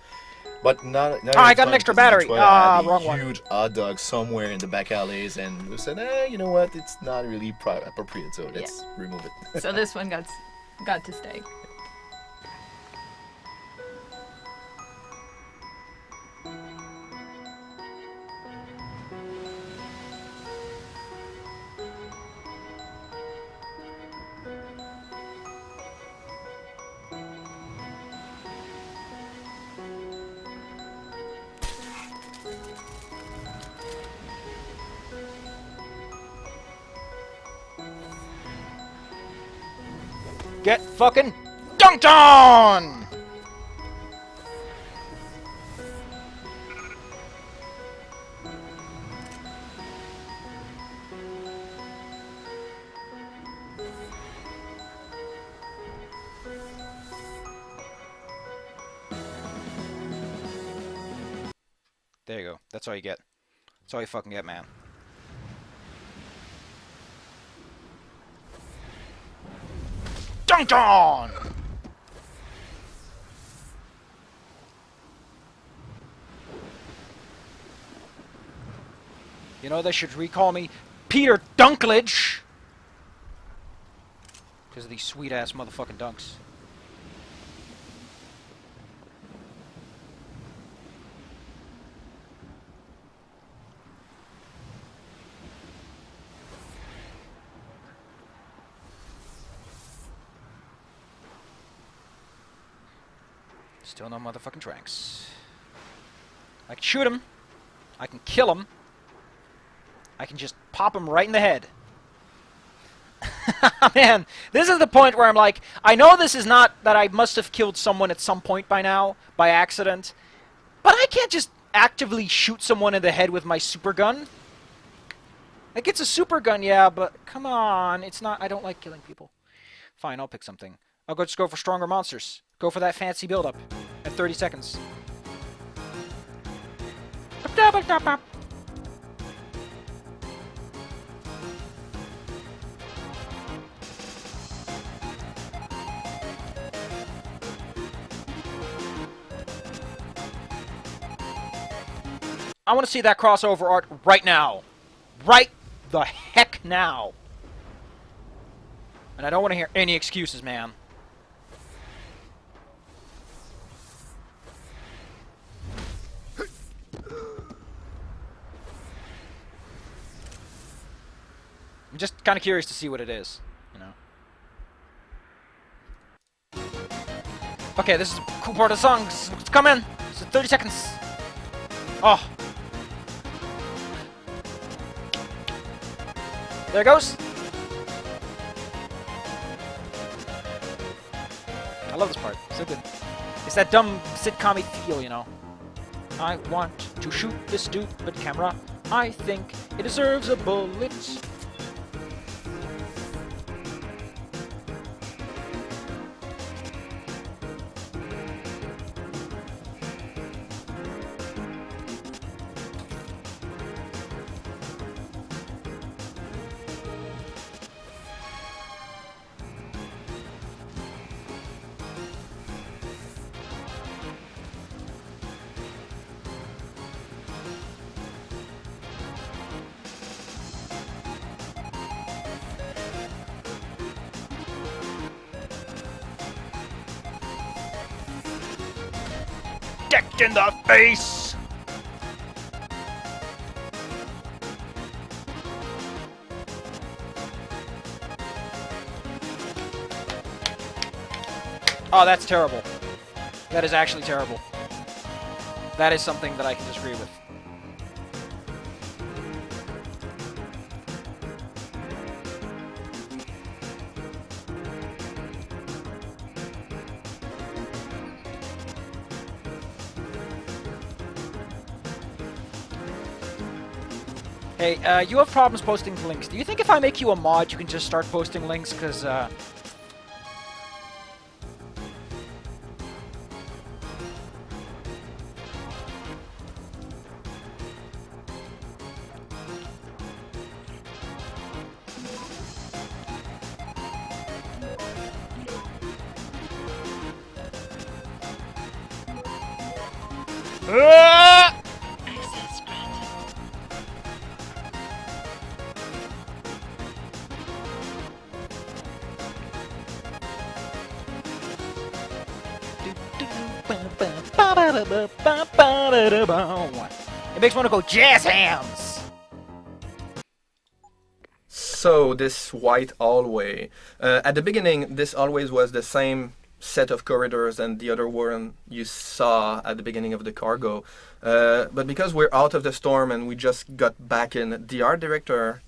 but not. I got an extra battery. Wrong one. Huge hot dog somewhere in the back alleys, and we said, you know what? It's not really appropriate, so let's remove it. So this one got to stay. Get fucking dunked on! There you go. That's all you get. That's all you fucking get, man. Dunked on! You know, they should recall me Peter Dunklage! Because of these sweet-ass motherfucking dunks. Still no motherfucking tracks. I can shoot him. I can kill him. I can just pop him right in the head. Man, this is the point where I'm like, I know this is not that I must have killed someone at some point by now, by accident, but I can't just actively shoot someone in the head with my super gun. Like, it's a super gun, yeah, but come on, it's not, I don't like killing people. Fine, I'll pick something. I'll just go for stronger monsters. Go for that fancy build-up at 30 seconds. I want to see that crossover art right now. Right the heck now. And I don't want to hear any excuses, man. I'm just kind of curious to see what it is, you know. Okay, this is a cool part of the song. It's coming. It's 30 seconds. Oh. There it goes. I love this part. So good. It's that dumb sitcom-y feel, you know. I want to shoot this stupid camera. I think it deserves a bullet. decked in the face! Oh, that's terrible. That is actually terrible. That is something that I can disagree with. Hey, you have problems posting links. Do you think if I make you a mod, you can just start posting links? Because, Access granted. it makes me want to go jazz hands! So this white hallway, at the beginning, this always was the same set of corridors and the other one you saw at the beginning of the cargo. But because we're out of the storm and we just got back in, the art director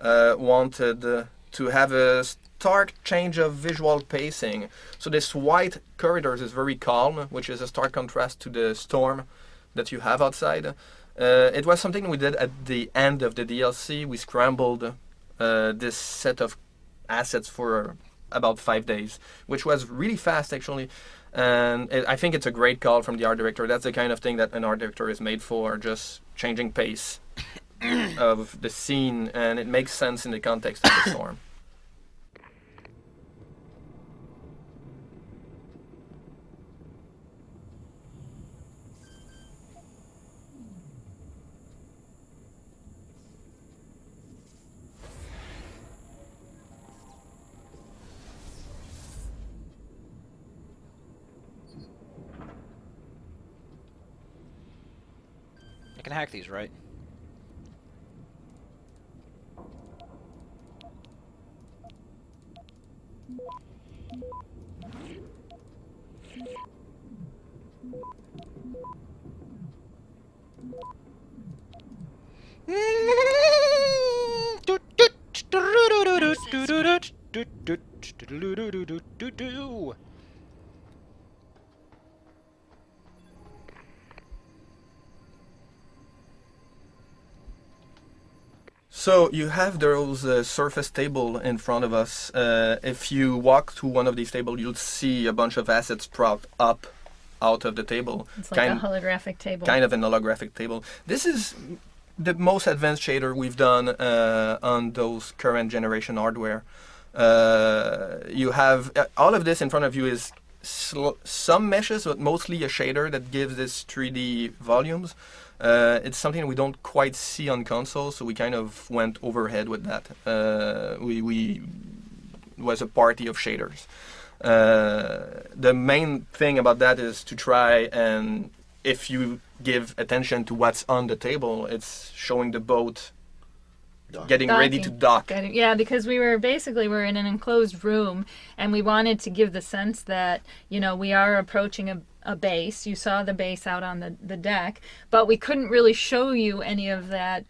wanted to have a stark change of visual pacing. So this white corridors is very calm, which is a stark contrast to the storm that you have outside. It was something we did at the end of the DLC. We scrambled this set of assets for about 5 days, which was really fast actually. And I think it's a great call from the art director. That's the kind of thing that an art director is made for, just changing pace of the scene, and it makes sense in the context of the storm. I can hack these, right? So you have those surface table in front of us. If you walk to one of these tables, you'll see a bunch of assets propped up out of the table. It's like a holographic table. Kind of an holographic table. This is the most advanced shader we've done on those current generation hardware. You have all of this in front of you is some meshes, but mostly a shader that gives this 3D volumes. It's something we don't quite see on console, so we kind of went overhead with that. We was a party of shaders. The main thing about that is to try and, if you give attention to what's on the table, it's showing the boat getting ready to dock. Yeah, because we're in an enclosed room, and we wanted to give the sense that, you know, we are approaching a base. You saw the base out on the deck, but we couldn't really show you any of that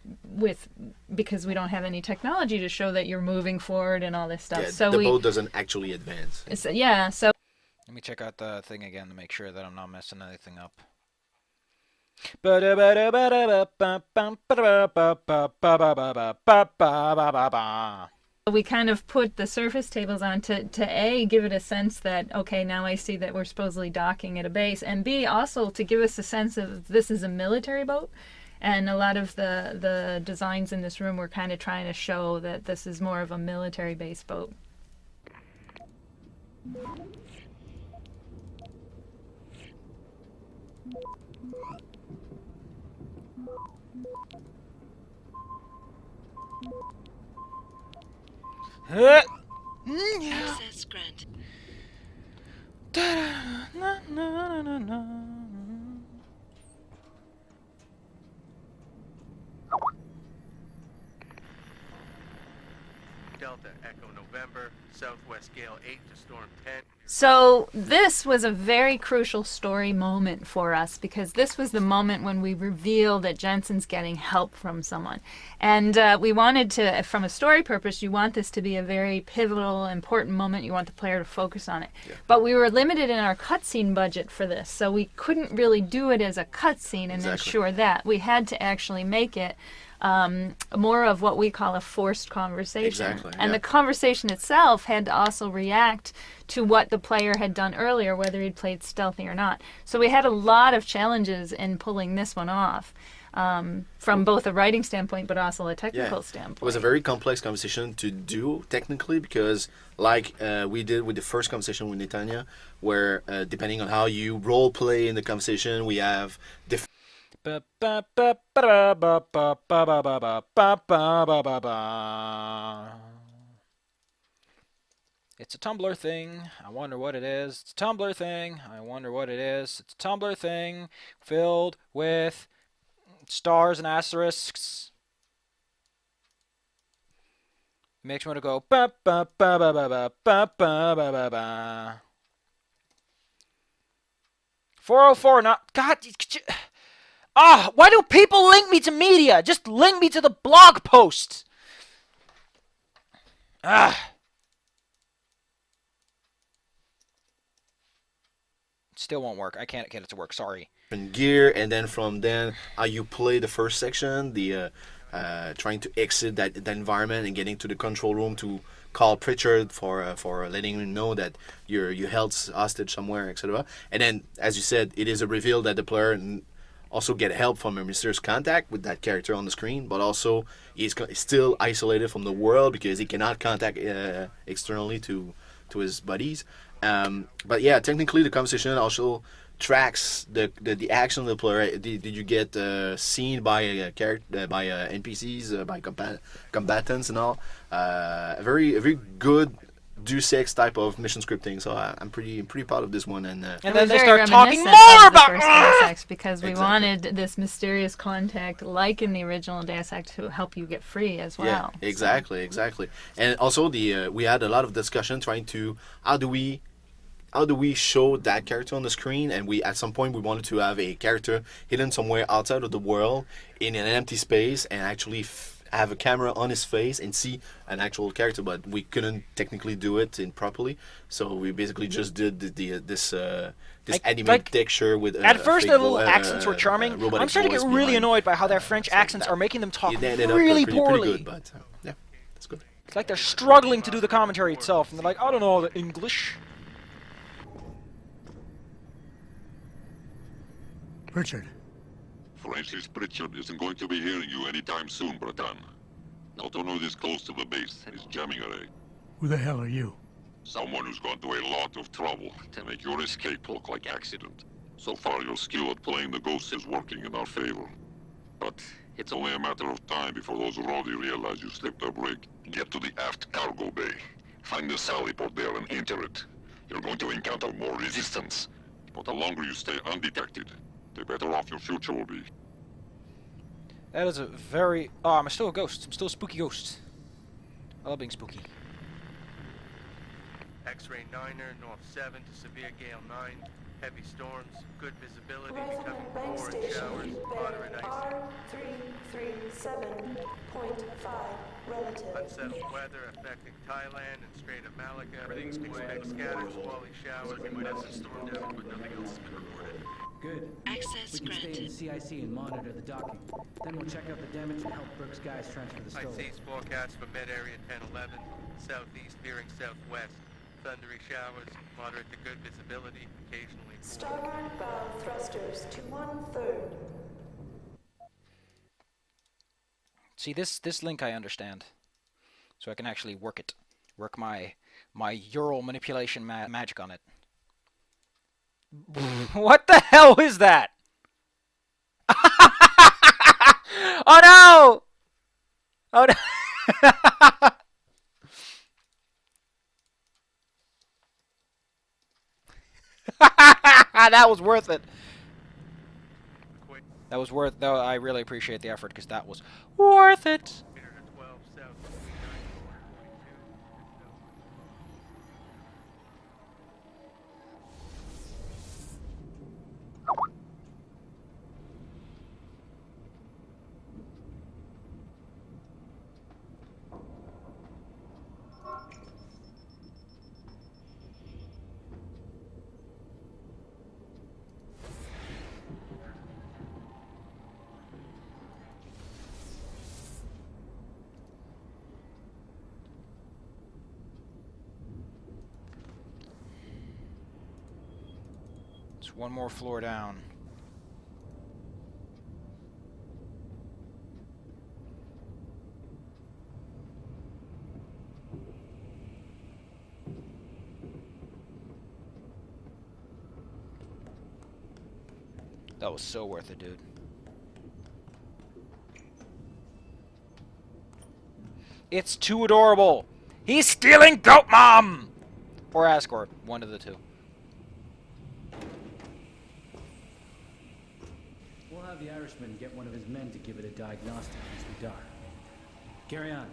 because we don't have any technology to show that you're moving forward and all this stuff. Yeah, so the boat doesn't actually advance. So let me check out the thing again to make sure that I'm not messing anything up. we kind of put the surface tables on to A, give it a sense that, okay, now I see that we're supposedly docking at a base, and B, also to give us a sense of this is a military boat. And a lot of the designs in this room were kind of trying to show that this is more of a military base boat. Access granted. Delta, Echo November, Southwest Gale 8 to Storm 10. So this was a very crucial story moment for us because this was the moment when we reveal that Jensen's getting help from someone. And we wanted to, from a story purpose, you want this to be a very pivotal, important moment. You want the player to focus on it. Yeah. But we were limited in our cutscene budget for this, so we couldn't really do it as a cutscene and ensure that. We had to actually make it more of what we call a forced conversation. Exactly, and the conversation itself had to also react to what the player had done earlier, whether he'd played stealthy or not. So we had a lot of challenges in pulling this one off, from both a writing standpoint but also a technical standpoint. It was a very complex conversation to do technically because like we did with the first conversation with Netanya, where depending on how you role play in the conversation, we have different It's a Tumblr thing. I wonder what it is. It's a Tumblr thing. I wonder what it is. It's a Tumblr thing filled with stars and asterisks. Makes me want to go ba ba ba ba ba ba ba ba ba ba ba. 404 not God. Ah, why do people link me to media? Just link me to the blog post. Ah. Still won't work. I can't get it to work. Sorry. Gear, and then from then, how you play the first section, the trying to exit that environment and getting to the control room to call Pritchard for letting him know that you held hostage somewhere, etc. And then, as you said, it is a reveal that the player also get help from a mysterious contact with that character on the screen, but also he's still isolated from the world because he cannot contact externally to his buddies. But yeah, technically the conversation also tracks the action of the player. Did you get seen by NPCs, by combatants and all? A very good Deus Ex type of mission scripting. So I'm pretty proud of this one. And then they start talking more about Deus Ex because we wanted this mysterious contact, like in the original Deus Ex, to help you get free as well. Yeah, exactly. And also we had a lot of discussion trying to how do we show that character on the screen, and at some point we wanted to have a character hidden somewhere outside of the world in an empty space and actually have a camera on his face and see an actual character, but we couldn't technically do it properly, so we basically just did this animated texture with at first the little accents were charming. I'm starting to get really annoyed by how their French accents are making them talk really poorly. Pretty good, but yeah, it's good. It's like they're struggling to do the commentary itself, and they're like, I don't know the English. Richard. Francis Pritchard isn't going to be hearing you anytime soon, Breton. Not to know this close to the base is jamming array. Who the hell are you? Someone who's gone to a lot of trouble to make your escape look like accident. So far, your skill at playing the ghost is working in our favor. But it's only a matter of time before those rowdy realize you slipped a break. Get to the aft cargo bay. Find the sally port there and enter it. You're going to encounter more resistance. But the longer you stay undetected, the better off your future will be. That is a very... Oh, I'm still a ghost. I'm still a spooky ghost. I love being spooky. X-ray 9er, north 7 to severe gale 9. Heavy storms, good visibility, becoming poor and showers, moderate ice. R337.5 relative. Unsettled weather affecting Thailand and Strait of Malacca. Expect scattered squally showers. We might have some storm damage, but nothing else has been reported. Good. Access We can stay in the CIC and monitor the docking. Then we'll check out the damage and help Brooks' guys transfer the stove. IC's forecast for mid-area 1011, southeast veering southwest. Thundery showers, moderate to good visibility, occasionally cool. Starboard bow thrusters to 1/3. See, this link I understand. So I can actually work it. Work my Ural manipulation magic on it. What the hell is that? Oh no! Oh no! That was worth it. That was worth. Though I really appreciate the effort because that was worth it. It's one more floor down. That was so worth it, dude. It's too adorable. He's stealing Goat Mom! Or Asgore, one of the two. We'll have the Irishman get one of his men to give it a diagnostic once we dock. Carry on.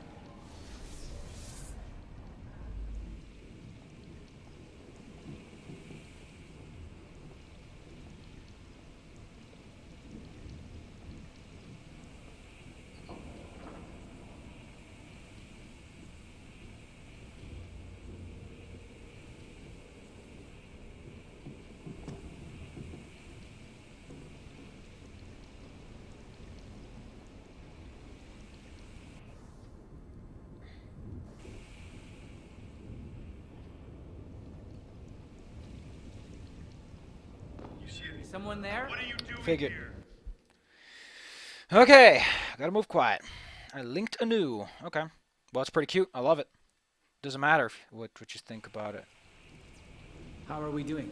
Someone there? What are you doing? Figured. Okay, gotta move quiet. I linked anew. Okay. Well, it's pretty cute. I love it. Doesn't matter what you think about it. How are we doing?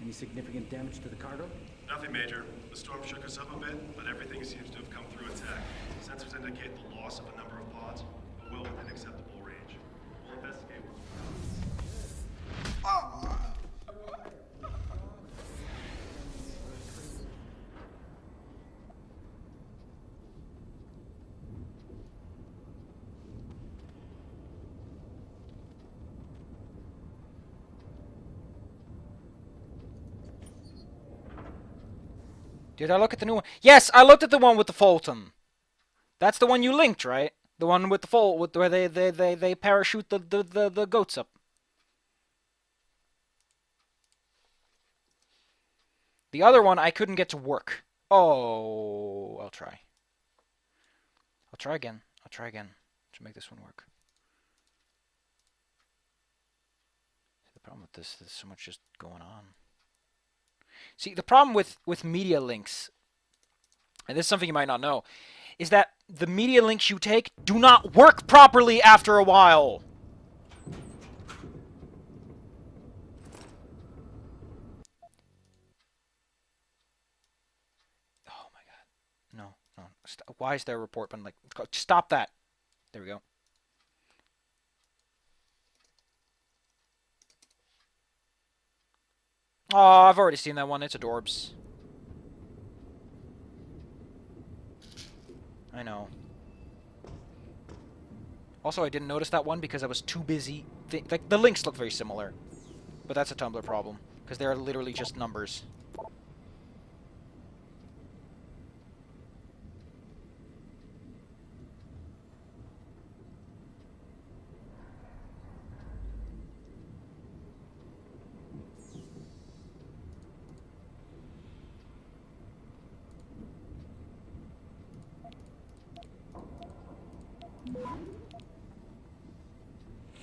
Any significant damage to the cargo? Nothing major. The storm shook us up a bit, but everything seems to have come through intact. Sensors indicate the loss of a number of pods, but well within acceptable range. We'll investigate what's Did I look at the new one? Yes, I looked at the one with the Fulton. That's the one you linked, right? The one with the where they parachute the goats up. The other one I couldn't get to work. Oh, I'll try. I'll try again. I'll try again to make this one work. The problem with this, there's so much just going on. See, the problem with media links, and this is something you might not know, is that the media links you take do not work properly after a while. Oh my god. No, no. Why is there a report button? Like, stop that. There we go. Oh, I've already seen that one. It's adorbs. I know. Also, I didn't notice that one because I was too busy. Like, the links look very similar. But that's a Tumblr problem. Because they're literally just numbers.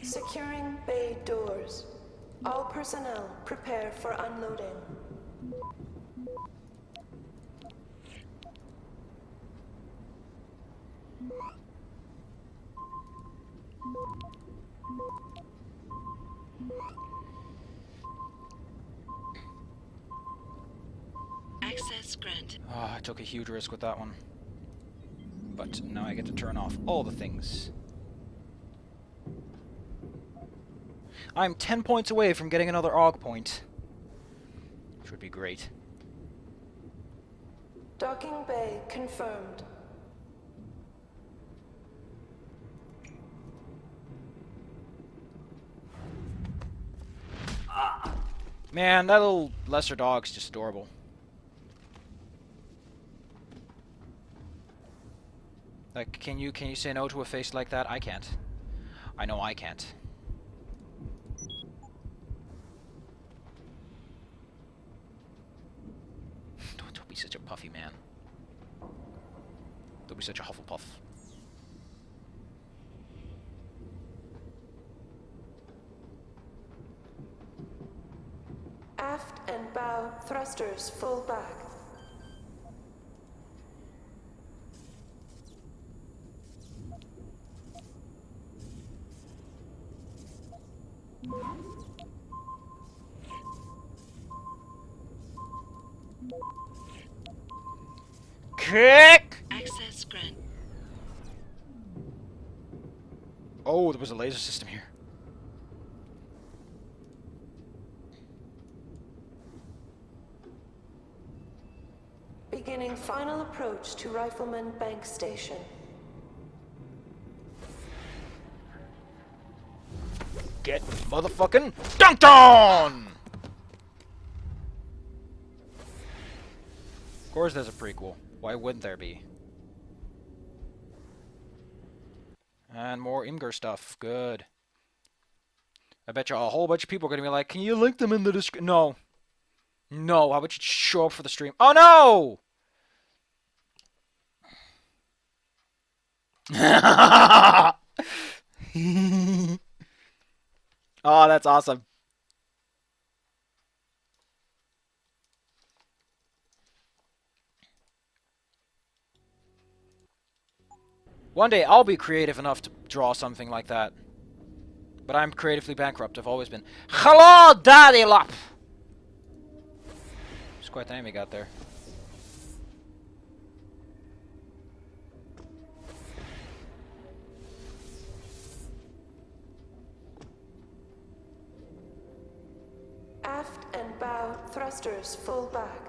Securing bay doors. All personnel prepare for unloading. Access granted. Oh, I took a huge risk with that one. But now I get to turn off all the things. I'm 10 points away from getting another AUG point. Which would be great. Docking bay confirmed. Man, that little lesser dog's just adorable. Like, can you say no to a face like that? I can't. I know I can't. Don't be such a puffy man. Don't be such a Hufflepuff. Aft and bow thrusters full back. Kick! Access granted. Oh, there was a laser system here. Beginning final approach to Rifleman Bank Station. Get motherfucking dunked on! Of course there's a prequel. Why wouldn't there be? And more Imgur stuff. Good. I bet you a whole bunch of people are going to be like, can you link them in the description? No. No, how about you show up for the stream? Oh no! Oh, that's awesome. One day I'll be creative enough to draw something like that. But I'm creatively bankrupt. I've always been. Hello, Daddy Lop! It's quite the name he got there. Aft and bow thrusters full back.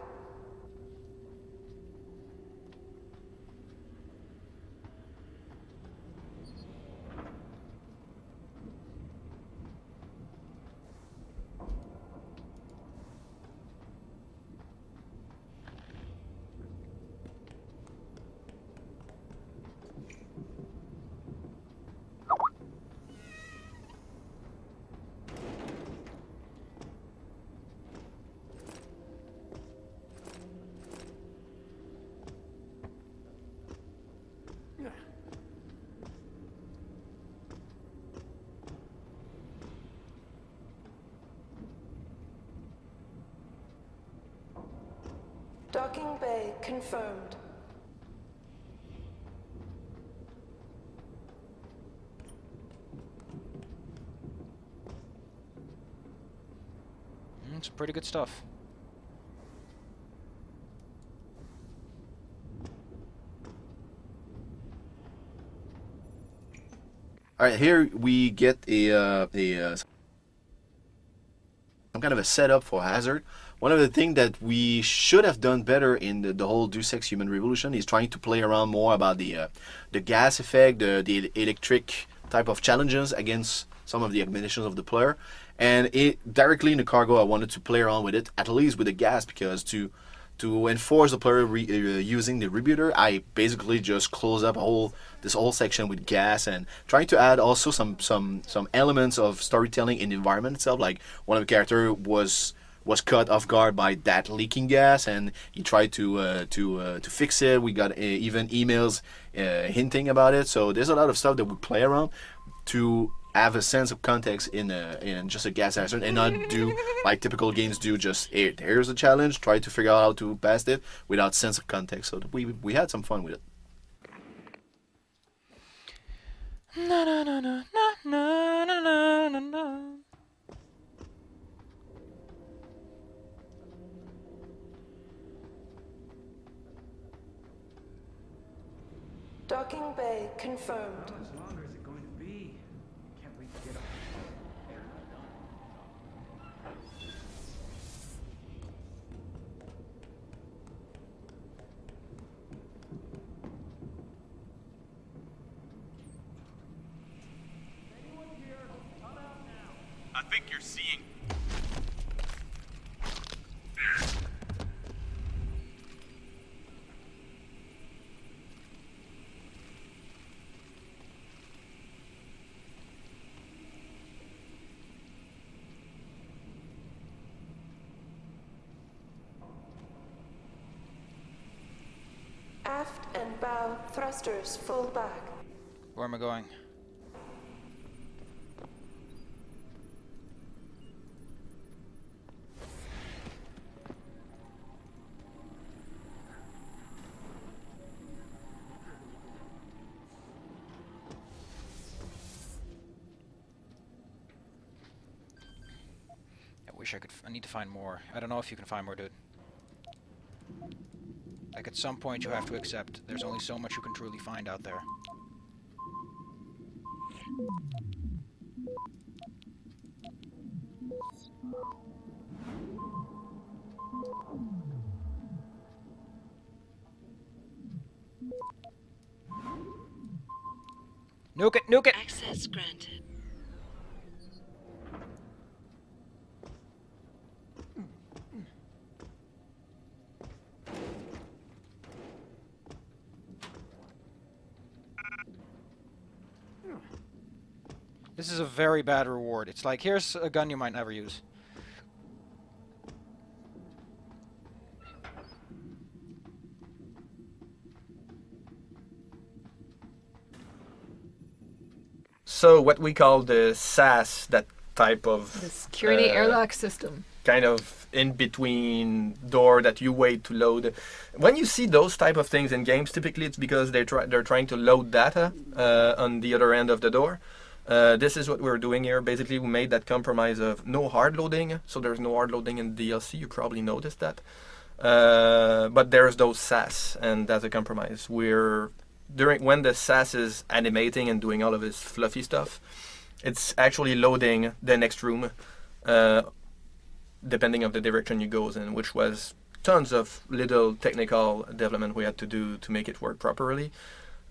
Docking bay confirmed. Some pretty good stuff. All right, here we get some kind of a setup for Hazard. One of the things that we should have done better in the whole Deus Ex Human Revolution is trying to play around more about the gas effect, the electric type of challenges against some of the combinations of the player. And directly in the cargo, I wanted to play around with it, at least with the gas, because to enforce the player using the rebooter, I basically just close up this whole section with gas and trying to add also some elements of storytelling in the environment itself. Like one of the characters was caught off guard by that leaking gas, and he tried to fix it. We got even emails hinting about it. So there's a lot of stuff that we play around to have a sense of context in just a gas hazard, and not do like typical games do. Just here's a challenge, try to figure out how to pass it without sense of context. So we had some fun with it. Na na na na na na na na na. Docking bay confirmed. How much longer is it going to be? Can't wait to get up. I think you're seeing. Aft and bow thrusters full back. Where am I going? wish I could. I need to find more. I don't know if you can find more, dude. Like, at some point, you have to accept there's only so much you can truly find out there. Nuke it! Nuke it! Access granted. This is a very bad reward. It's like, here's a gun you might never use. So what we call the SAS, that type of... The security airlock system. Kind of in-between door that you wait to load. When you see those type of things in games, typically it's because they're trying to load data on the other end of the door. This is what we're doing here. Basically, we made that compromise of no hard loading, so there's no hard loading in the DLC. You probably noticed that. But there's those SAS, and that's a compromise. When the SAS is animating and doing all of its fluffy stuff, it's actually loading the next room, depending on the direction you goes in, which was tons of little technical development we had to do to make it work properly.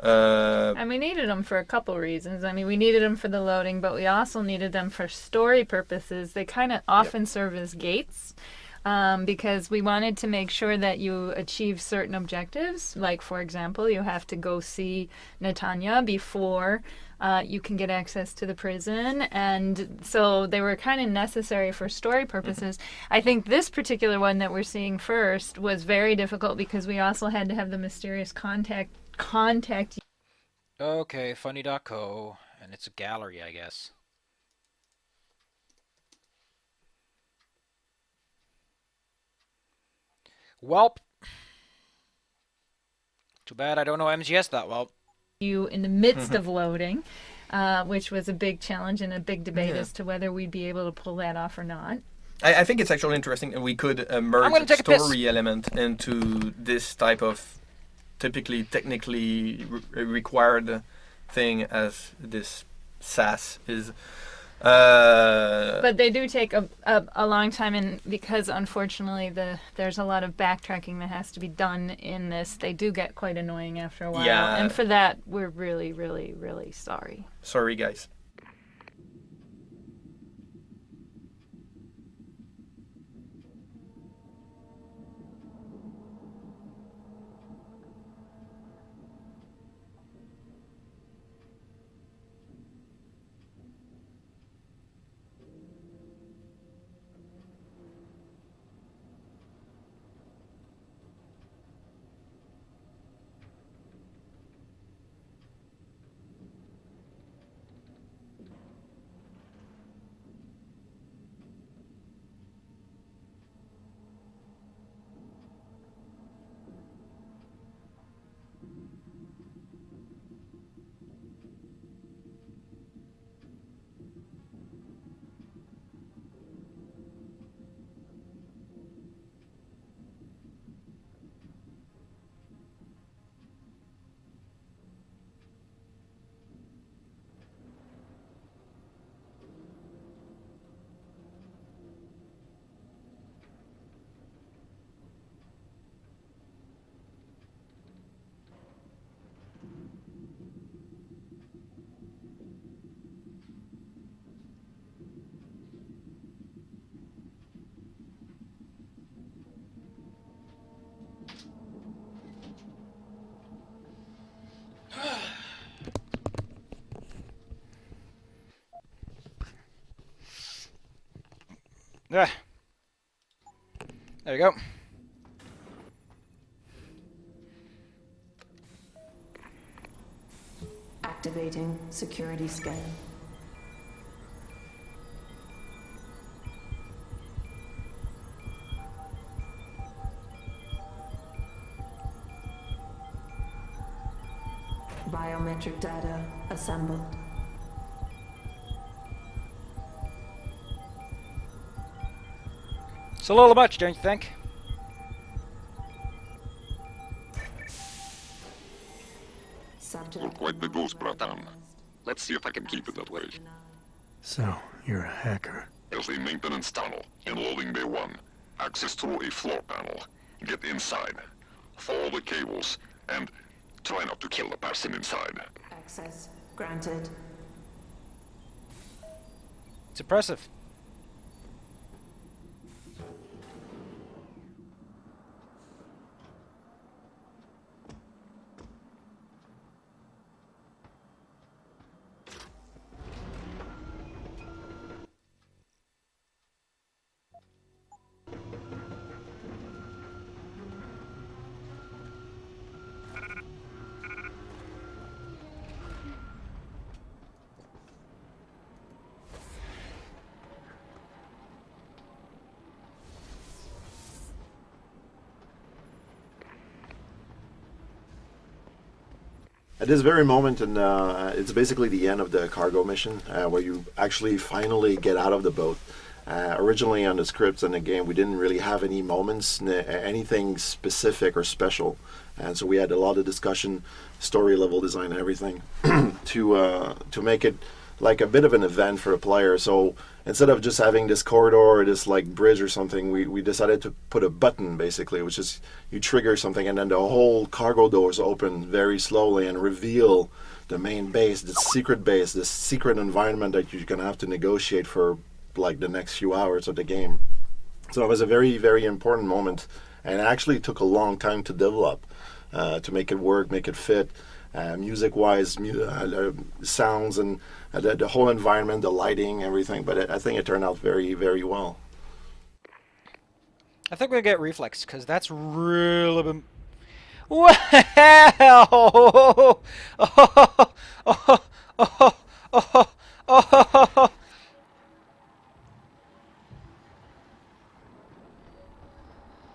And we needed them for a couple reasons. I mean, we needed them for the loading, but we also needed them for story purposes. They kind of often serve as gates. Because we wanted to make sure that you achieve certain objectives. Like, for example, you have to go see Netanya before you can get access to the prison. And so they were kind of necessary for story purposes. I think this particular one that we're seeing first was very difficult because we also had to have the mysterious contact. Okay, funny.co, and it's a gallery, I guess. Welp. Too bad I don't know MGS that well. You in the midst of loading, which was a big challenge and a big debate as to whether we'd be able to pull that off or not. I think it's actually interesting that we could merge story element into this type of typically technically required thing as this SAS is. But they do take a long time, and because unfortunately there's a lot of backtracking that has to be done in this, they do get quite annoying after a while. Yeah. And for that, we're really, really, really sorry. Sorry, guys. There you go. Activating security scan. Biometric data assembled. It's a little much, don't you think? You're quite the ghost, Bratan. Let's see if I can keep it that way. So, you're a hacker. There's a maintenance tunnel in loading bay 1. Access through a floor panel. Get inside. Follow the cables, and try not to kill the person inside. Access granted. It's impressive. At this very moment, and it's basically the end of the cargo mission, where you actually finally get out of the boat. Originally on the scripts in the game, we didn't really have any moments, anything specific or special, and so we had a lot of discussion, story level design, and everything, to make it like a bit of an event for a player. So instead of just having this corridor or this like bridge or something, we decided to put a button basically, which is you trigger something and then the whole cargo doors open very slowly and reveal the main base, the secret environment that you're gonna have to negotiate for like the next few hours of the game. So it was a very, very important moment, and it actually took a long time to develop, to make it work, make it fit, music-wise, sounds, and the whole environment, the lighting, everything. But I think it turned out very, very well. I think we'll get reflex, because that's really... Wow! Are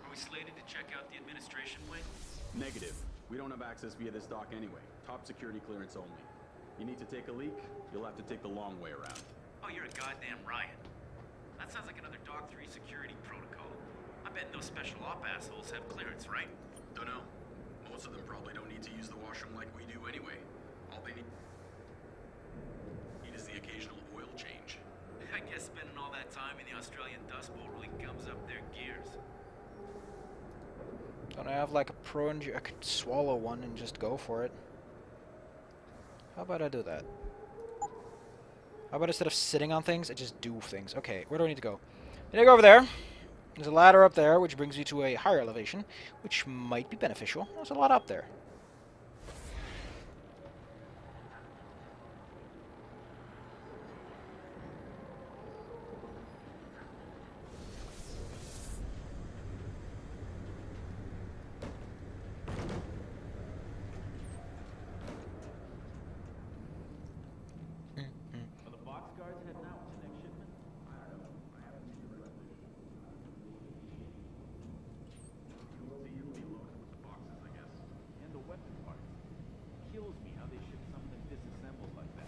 we slated to check out the administration wing? Negative. We don't have access via this dock anyway. Top security clearance only. You need to take a leak, you'll have to take the long way around. Oh, you're a goddamn riot. That sounds like another Dock 3 security protocol. I bet those special op assholes have clearance, right? Dunno. Most of them probably don't need to use the washroom like we do anyway. All they need is the occasional oil change. I guess spending all that time in the Australian Dust Bowl really gums up their gears. Don't I have like a pro I could swallow one and just go for it. How about I do that? How about instead of sitting on things, I just do things? Okay, where do I need to go? I need to go over there. There's a ladder up there, which brings you to a higher elevation, which might be beneficial. There's a lot up there. Are the boxcars heading out with the next shipment? And the weapon parts. Kills me how they ship something disassembled like that.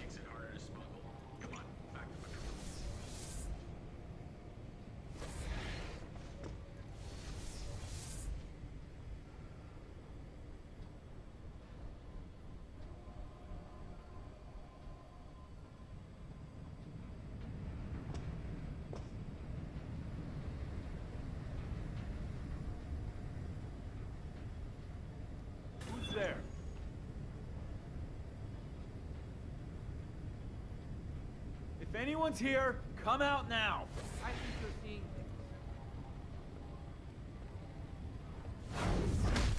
Makes it harder to smuggle. Come on, back to patrol. Who's there? If anyone's here, come out now. I think you're seeing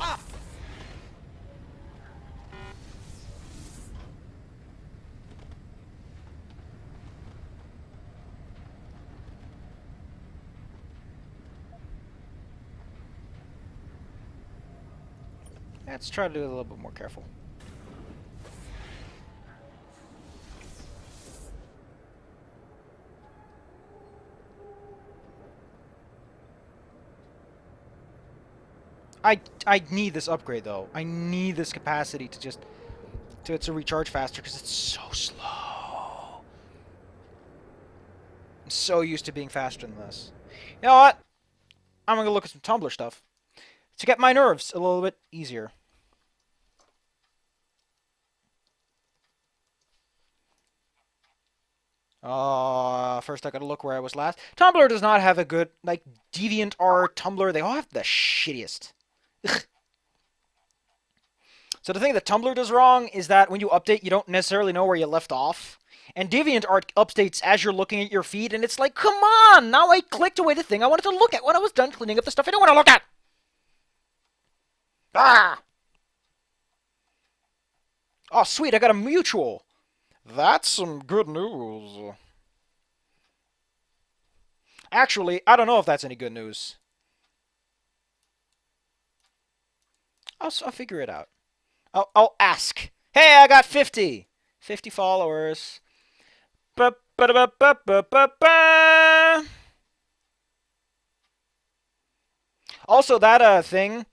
Ah! Let's try to do it a little bit more careful. I need this upgrade though. I need this capacity to just to recharge faster because it's so slow. I'm so used to being faster than this. You know what? I'm gonna look at some Tumblr stuff to get my nerves a little bit easier. First I gotta look where I was last. Tumblr does not have a good, like, DeviantArt, Tumblr, they all have the shittiest. Ugh. So the thing that Tumblr does wrong is that when you update, you don't necessarily know where you left off. And DeviantArt updates as you're looking at your feed, and it's like, come on! Now I clicked away the thing I wanted to look at when I was done cleaning up the stuff I don't want to look at! Ah! Oh, sweet, I got a mutual. That's some good news. Actually, I don't know if that's any good news. I'll figure it out. I'll ask. Hey, I got 50! 50 followers. Also, that thing,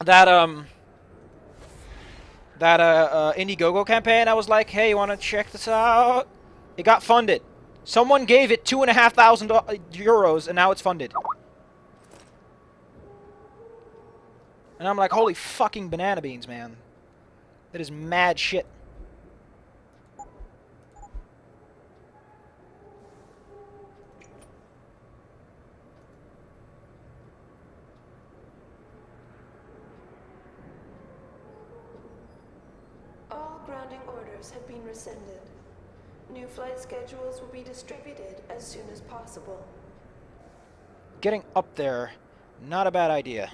that Indiegogo campaign, I was like, hey, you want to check this out? It got funded. Someone gave it €2,500, and now it's funded. And I'm like, holy fucking banana beans, man. That is mad shit. All grounding orders have been rescinded. New flight schedules will be distributed as soon as possible. Getting up there, not a bad idea.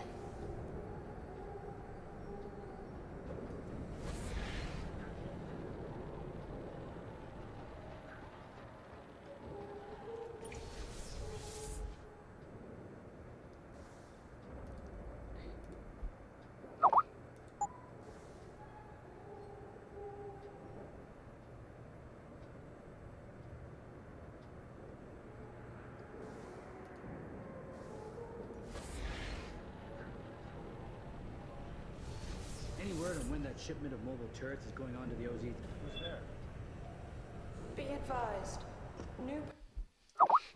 Any word on when that shipment of mobile turrets is going on to the OZ? Who's there? Be advised. New...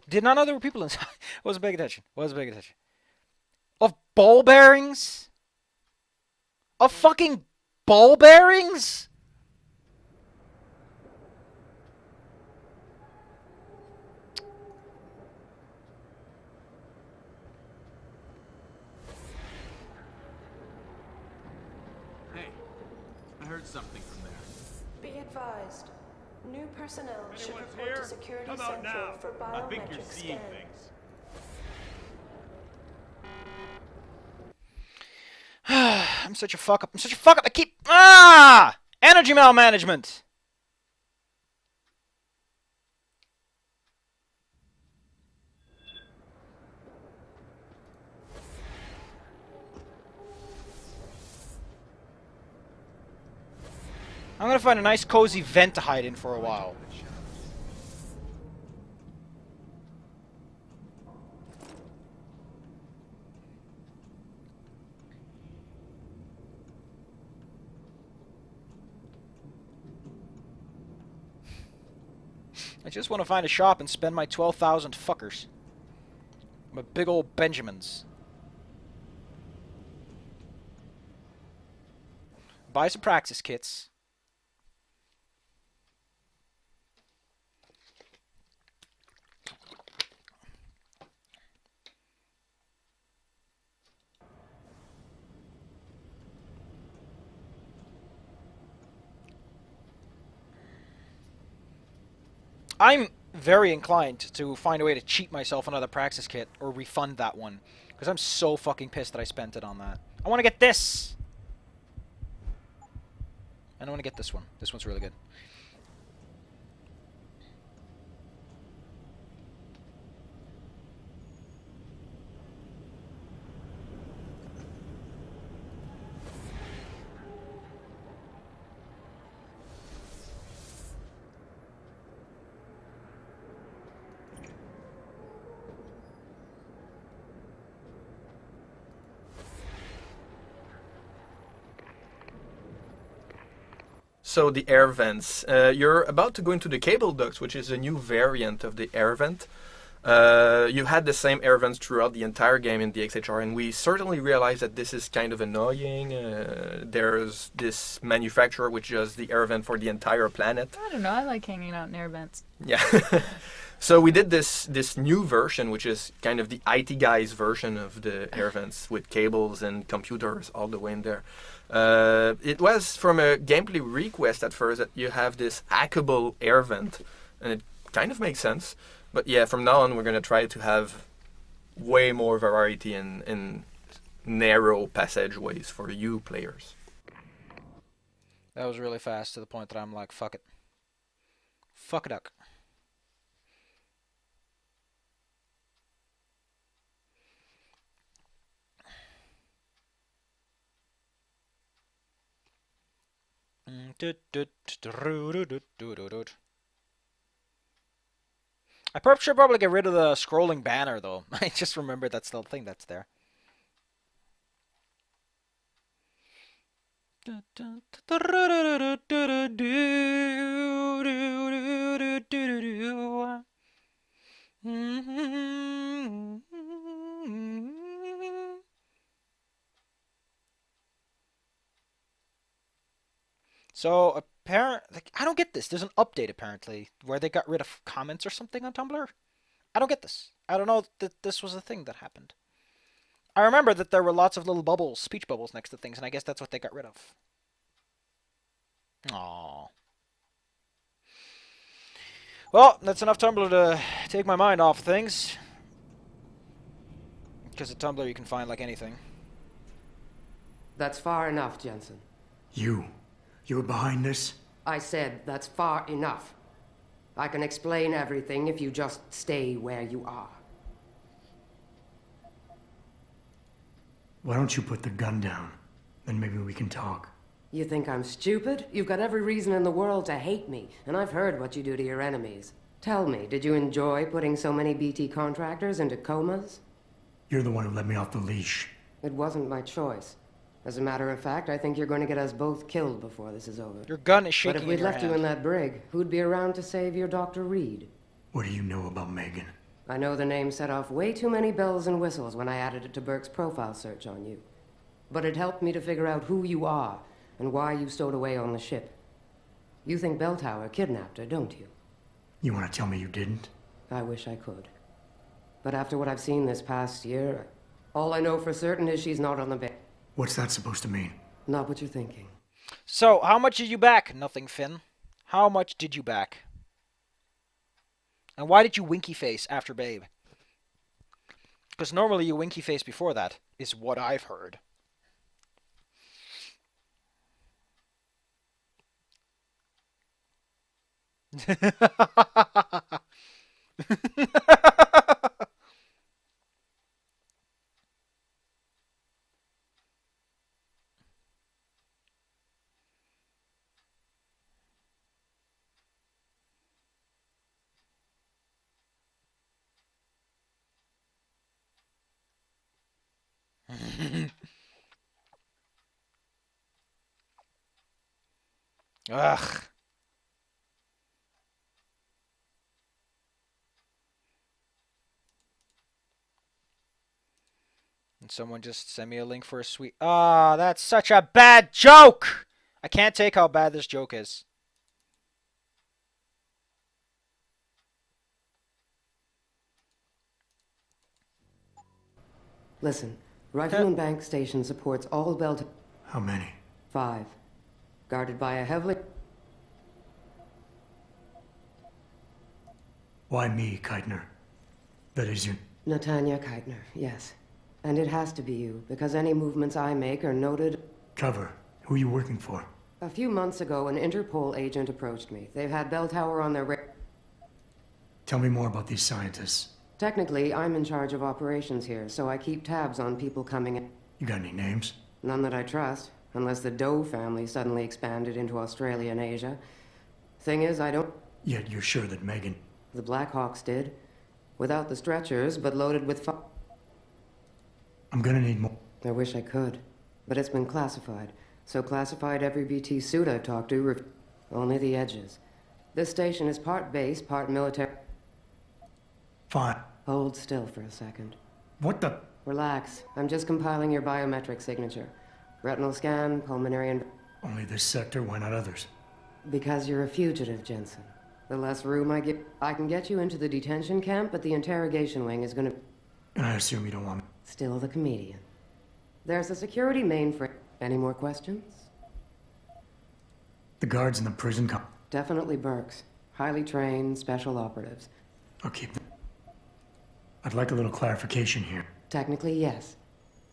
Did not know there were people inside. Wasn't paying attention. Wasn't paying attention. Of ball bearings? Of fucking ball bearings? Hey, I heard something from there. Be advised. New personnel should Anyone's report here? to Security Come out Central now. for I think you're biometric seeing scan. things. I'm such a fuck up. I'm such a fuck up. I keep... Ah! Energy malmanagement. I'm gonna find a nice cozy vent to hide in for a while. I just want to find a shop and spend my 12,000 fuckers. My big old Benjamins. Buy some praxis kits. I'm very inclined to find a way to cheat myself another praxis kit or refund that one. Because I'm so fucking pissed that I spent it on that. I want to get this! And I want to get this one. This one's really good. So the air vents. You're about to go into the cable ducts, which is a new variant of the air vent. You had the same air vents throughout the entire game in the XHR, and we certainly realized that this is kind of annoying. There's this manufacturer which does the air vent for the entire planet. I don't know. I like hanging out in air vents. Yeah. So we did this new version, which is kind of the IT guys version of the air vents with cables and computers all the way in there. It was from a gameplay request at first that you have this hackable air vent, and it kind of makes sense. But yeah, from now on, we're going to try to have way more variety in narrow passageways for you players. That was really fast to the point that I'm like, fuck it. Fuck it up. I should probably get rid of the scrolling banner, though. I just remembered that's the thing that's there. So I don't get this. There's an update apparently where they got rid of comments or something on Tumblr. I don't get this. I don't know that this was a thing that happened. I remember that there were lots of little bubbles, speech bubbles next to things, and I guess that's what they got rid of. Aww. Well, that's enough Tumblr to take my mind off things. Because at Tumblr you can find like anything. That's far enough, Jensen. You were behind this? I said that's far enough. I can explain everything if you just stay where you are. Why don't you put the gun down? Then maybe we can talk. You think I'm stupid? You've got every reason in the world to hate me, and I've heard what you do to your enemies. Tell me, did you enjoy putting so many BT contractors into comas? You're the one who let me off the leash. It wasn't my choice. As a matter of fact, I think you're going to get us both killed before this is over. Your gun is shaking But if we'd in your left you hand. in that brig, who'd be around to save your Dr. Reed? What do you know about Megan? I know the name set off way too many bells and whistles when I added it to Burke's profile search on you. But it helped me to figure out who you are and why you stowed away on the ship. You think Belltower kidnapped her, don't you? You want to tell me you didn't? I wish I could. But after what I've seen this past year, all I know for certain is she's not on the bed. What's that supposed to mean? Not what you're thinking. So, how much did you back? Nothing, Finn. How much did you back? And why did you winky face after Babe? Because normally you winky face before that, is what I've heard. Ugh. And someone just sent me a link for a sweet... Ah, that's such a bad joke! I can't take how bad this joke is. Listen, Rifleman Bank Station supports all Belltower... How many? 5. Guarded by a heavily... Why me, Keitner? That is you. Natanya Keitner, yes. And it has to be you, because any movements I make are noted... Cover. Who are you working for? A few months ago, an Interpol agent approached me. They've had Belltower on their... Tell me more about these scientists. Technically, I'm in charge of operations here, so I keep tabs on people coming in. You got any names? None that I trust, unless the Doe family suddenly expanded into Australia and Asia. Thing is, I don't... Yet you're sure that Megan... The Blackhawks did. Without the stretchers, but loaded with I'm gonna need more. I wish I could. But it's been classified. So classified every BT suit I've talked to, only the edges. This station is part base, part military. Fine. Hold still for a second. What the? Relax. I'm just compiling your biometric signature. Retinal scan, pulmonary and... Only this sector, why not others? Because you're a fugitive, Jensen. The less room I get, I can get you into the detention camp, but the interrogation wing is gonna... And I assume you don't want me. Still the comedian. There's a security mainframe. Any more questions? The guards in the prison Definitely Burks. Highly trained, special operatives. I'll keep them. I'd like a little clarification here. Technically, yes.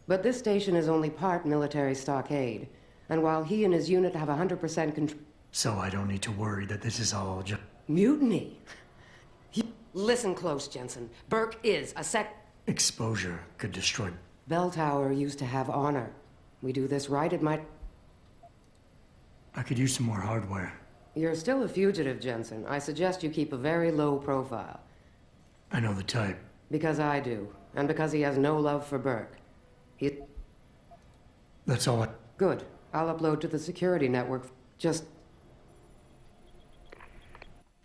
But this station is only part military stockade. And while he and his unit have 100% control... So I don't need to worry that this is all just... Mutiny? Listen close, Jensen. Burke is a Exposure could destroy... Bell Tower used to have honor. We do this right, it might... I could use some more hardware. You're still a fugitive, Jensen. I suggest you keep a very low profile. I know the type. Because I do. And because he has no love for Burke. That's all I... Good. I'll upload to the security network. Just...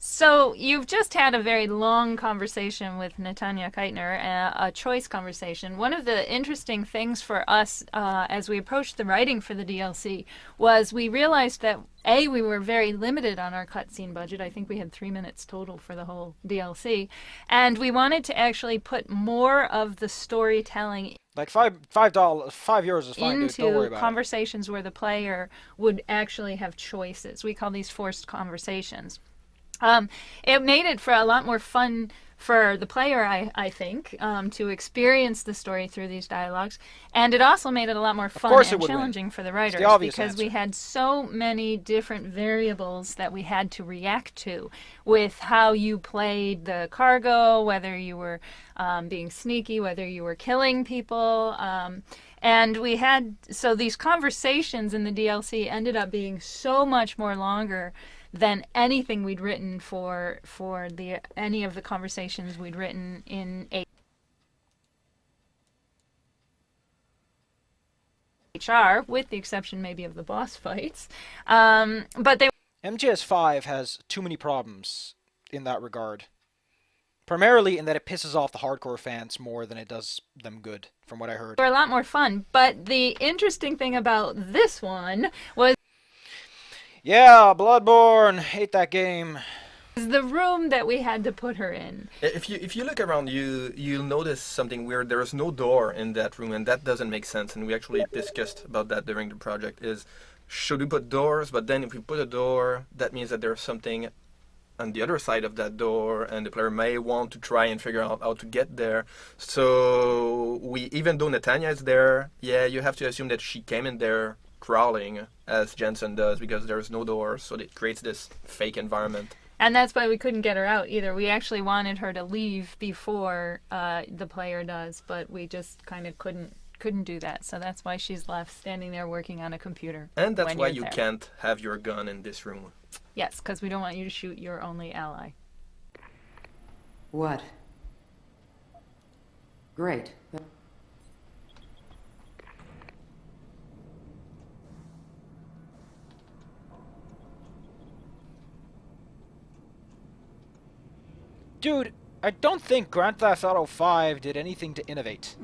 So you've just had a very long conversation with Natanya Keitner, a choice conversation. One of the interesting things for us as we approached the writing for the DLC was we realized that we were very limited on our cutscene budget. I think we had 3 minutes total for the whole DLC, and we wanted to actually put more of the storytelling like €5 is fine, dude. Don't worry into about conversations where the player would actually have choices. We call these forced conversations. It made it for a lot more fun for the player, I think, to experience the story through these dialogues. And it also made it a lot more fun and challenging for the writers because we had so many different variables that we had to react to with how you played the cargo, whether you were being sneaky, whether you were killing people. And we had, so these conversations in the DLC ended up being so much more longer than anything we'd written for any of the conversations we'd written in HR, with the exception maybe of the boss fights. But they MGS5 has too many problems in that regard. Primarily in that it pisses off the hardcore fans more than it does them good, from what I heard. were a lot more fun. But the interesting thing about this one was yeah, Bloodborne, hate that game. The room that we had to put her in. If you look around, you'll notice something weird. There is no door in that room, and that doesn't make sense. And we actually discussed about that during the project. Is should we put doors? But then if we put a door, that means that there's something on the other side of that door, and the player may want to try and figure out how to get there. So even though Natanya is there, yeah, you have to assume that she came in there crawling, as Jensen does, because there's no door, so it creates this fake environment. And that's why we couldn't get her out either. We actually wanted her to leave before the player does, but we just kind of couldn't do that. So that's why she's left standing there working on a computer. And that's why you can't have your gun in this room. Yes, because we don't want you to shoot your only ally. What? Great. Dude, I don't think Grand Theft Auto 5 did anything to innovate.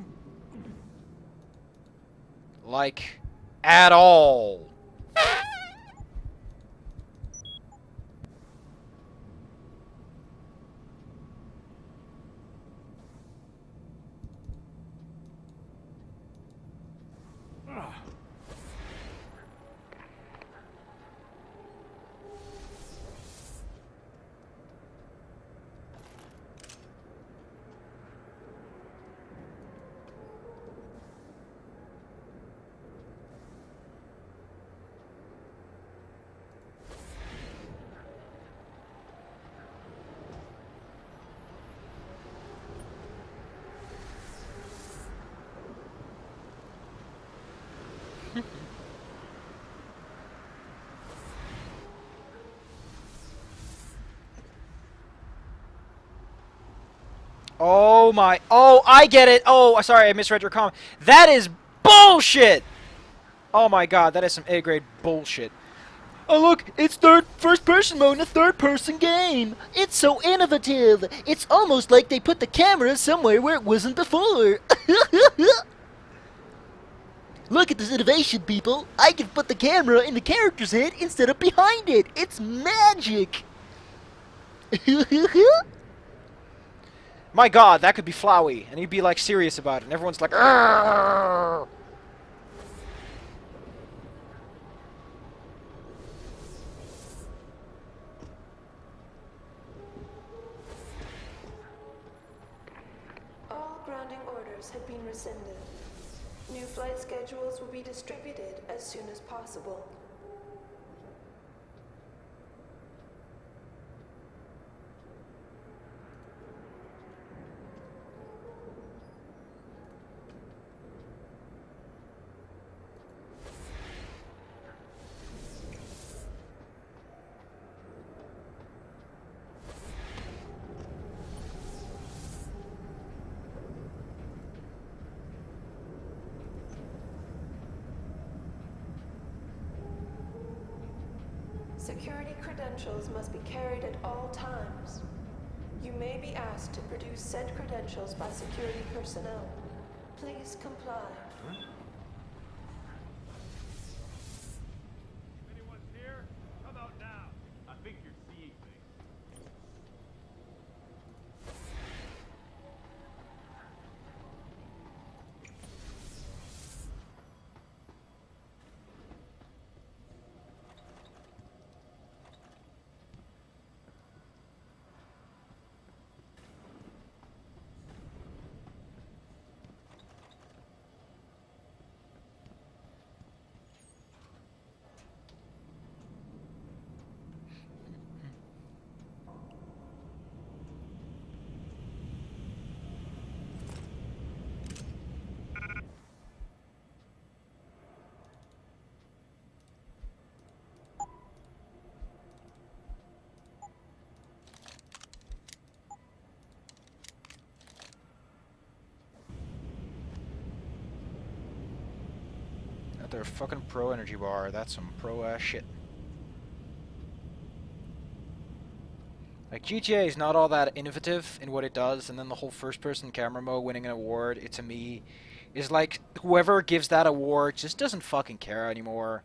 Like, at all. Oh my, oh, I get it. Oh, sorry, I misread your comment. That is bullshit. Oh my god, that is some A-grade bullshit. Oh look, it's first person mode in a third person game. It's so innovative. It's almost like they put the camera somewhere where it wasn't before. Look at this innovation, people. I can put the camera in the character's head instead of behind it. It's magic. My god, that could be Flowey, and he'd be like serious about it, and everyone's like, "Arrgh!" All grounding orders have been rescinded. New flight schedules will be distributed as soon as possible. Security credentials must be carried at all times. You may be asked to produce said credentials by security personnel. Please comply. Anyone's here? Come out now. I think you're seeing things. Another fucking pro energy bar. That's some pro ass shit. Like, GTA is not all that innovative in what it does, and then the whole first-person camera mode winning an award, it to me, is like, whoever gives that award just doesn't fucking care anymore.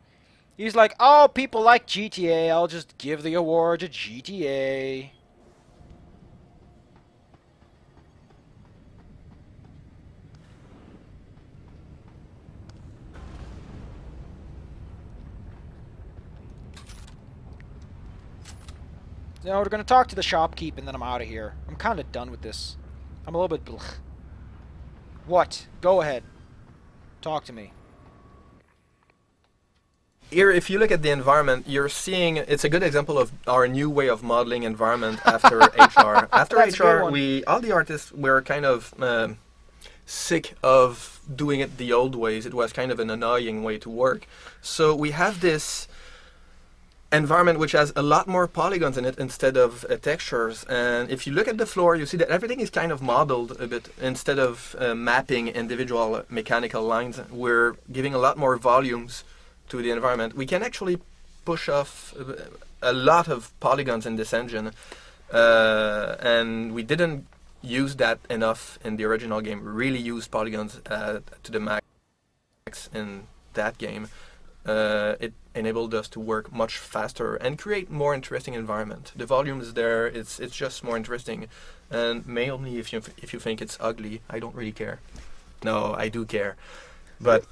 He's like, oh, people like GTA, I'll just give the award to GTA. No, we're gonna talk to the shopkeep and then I'm out of here. I'm kind of done with this. I'm a little bit blech. What? Go ahead. Talk to me. Here, if you look at the environment, you're seeing it's a good example of our new way of modeling environment after HR. After HR, all the artists were kind of sick of doing it the old ways. It was kind of an annoying way to work. So we have this environment which has a lot more polygons in it instead of textures, and if you look at the floor you see that everything is kind of modeled a bit. Instead of mapping individual mechanical lines, we're giving a lot more volumes to the environment. We can actually push off a lot of polygons in this engine, and we didn't use that enough in the original game. We really used polygons to the max in that game. It enabled us to work much faster and create more interesting environment. The volume is there. It's just more interesting. And mainly if you think it's ugly, I don't really care. No, I do care, but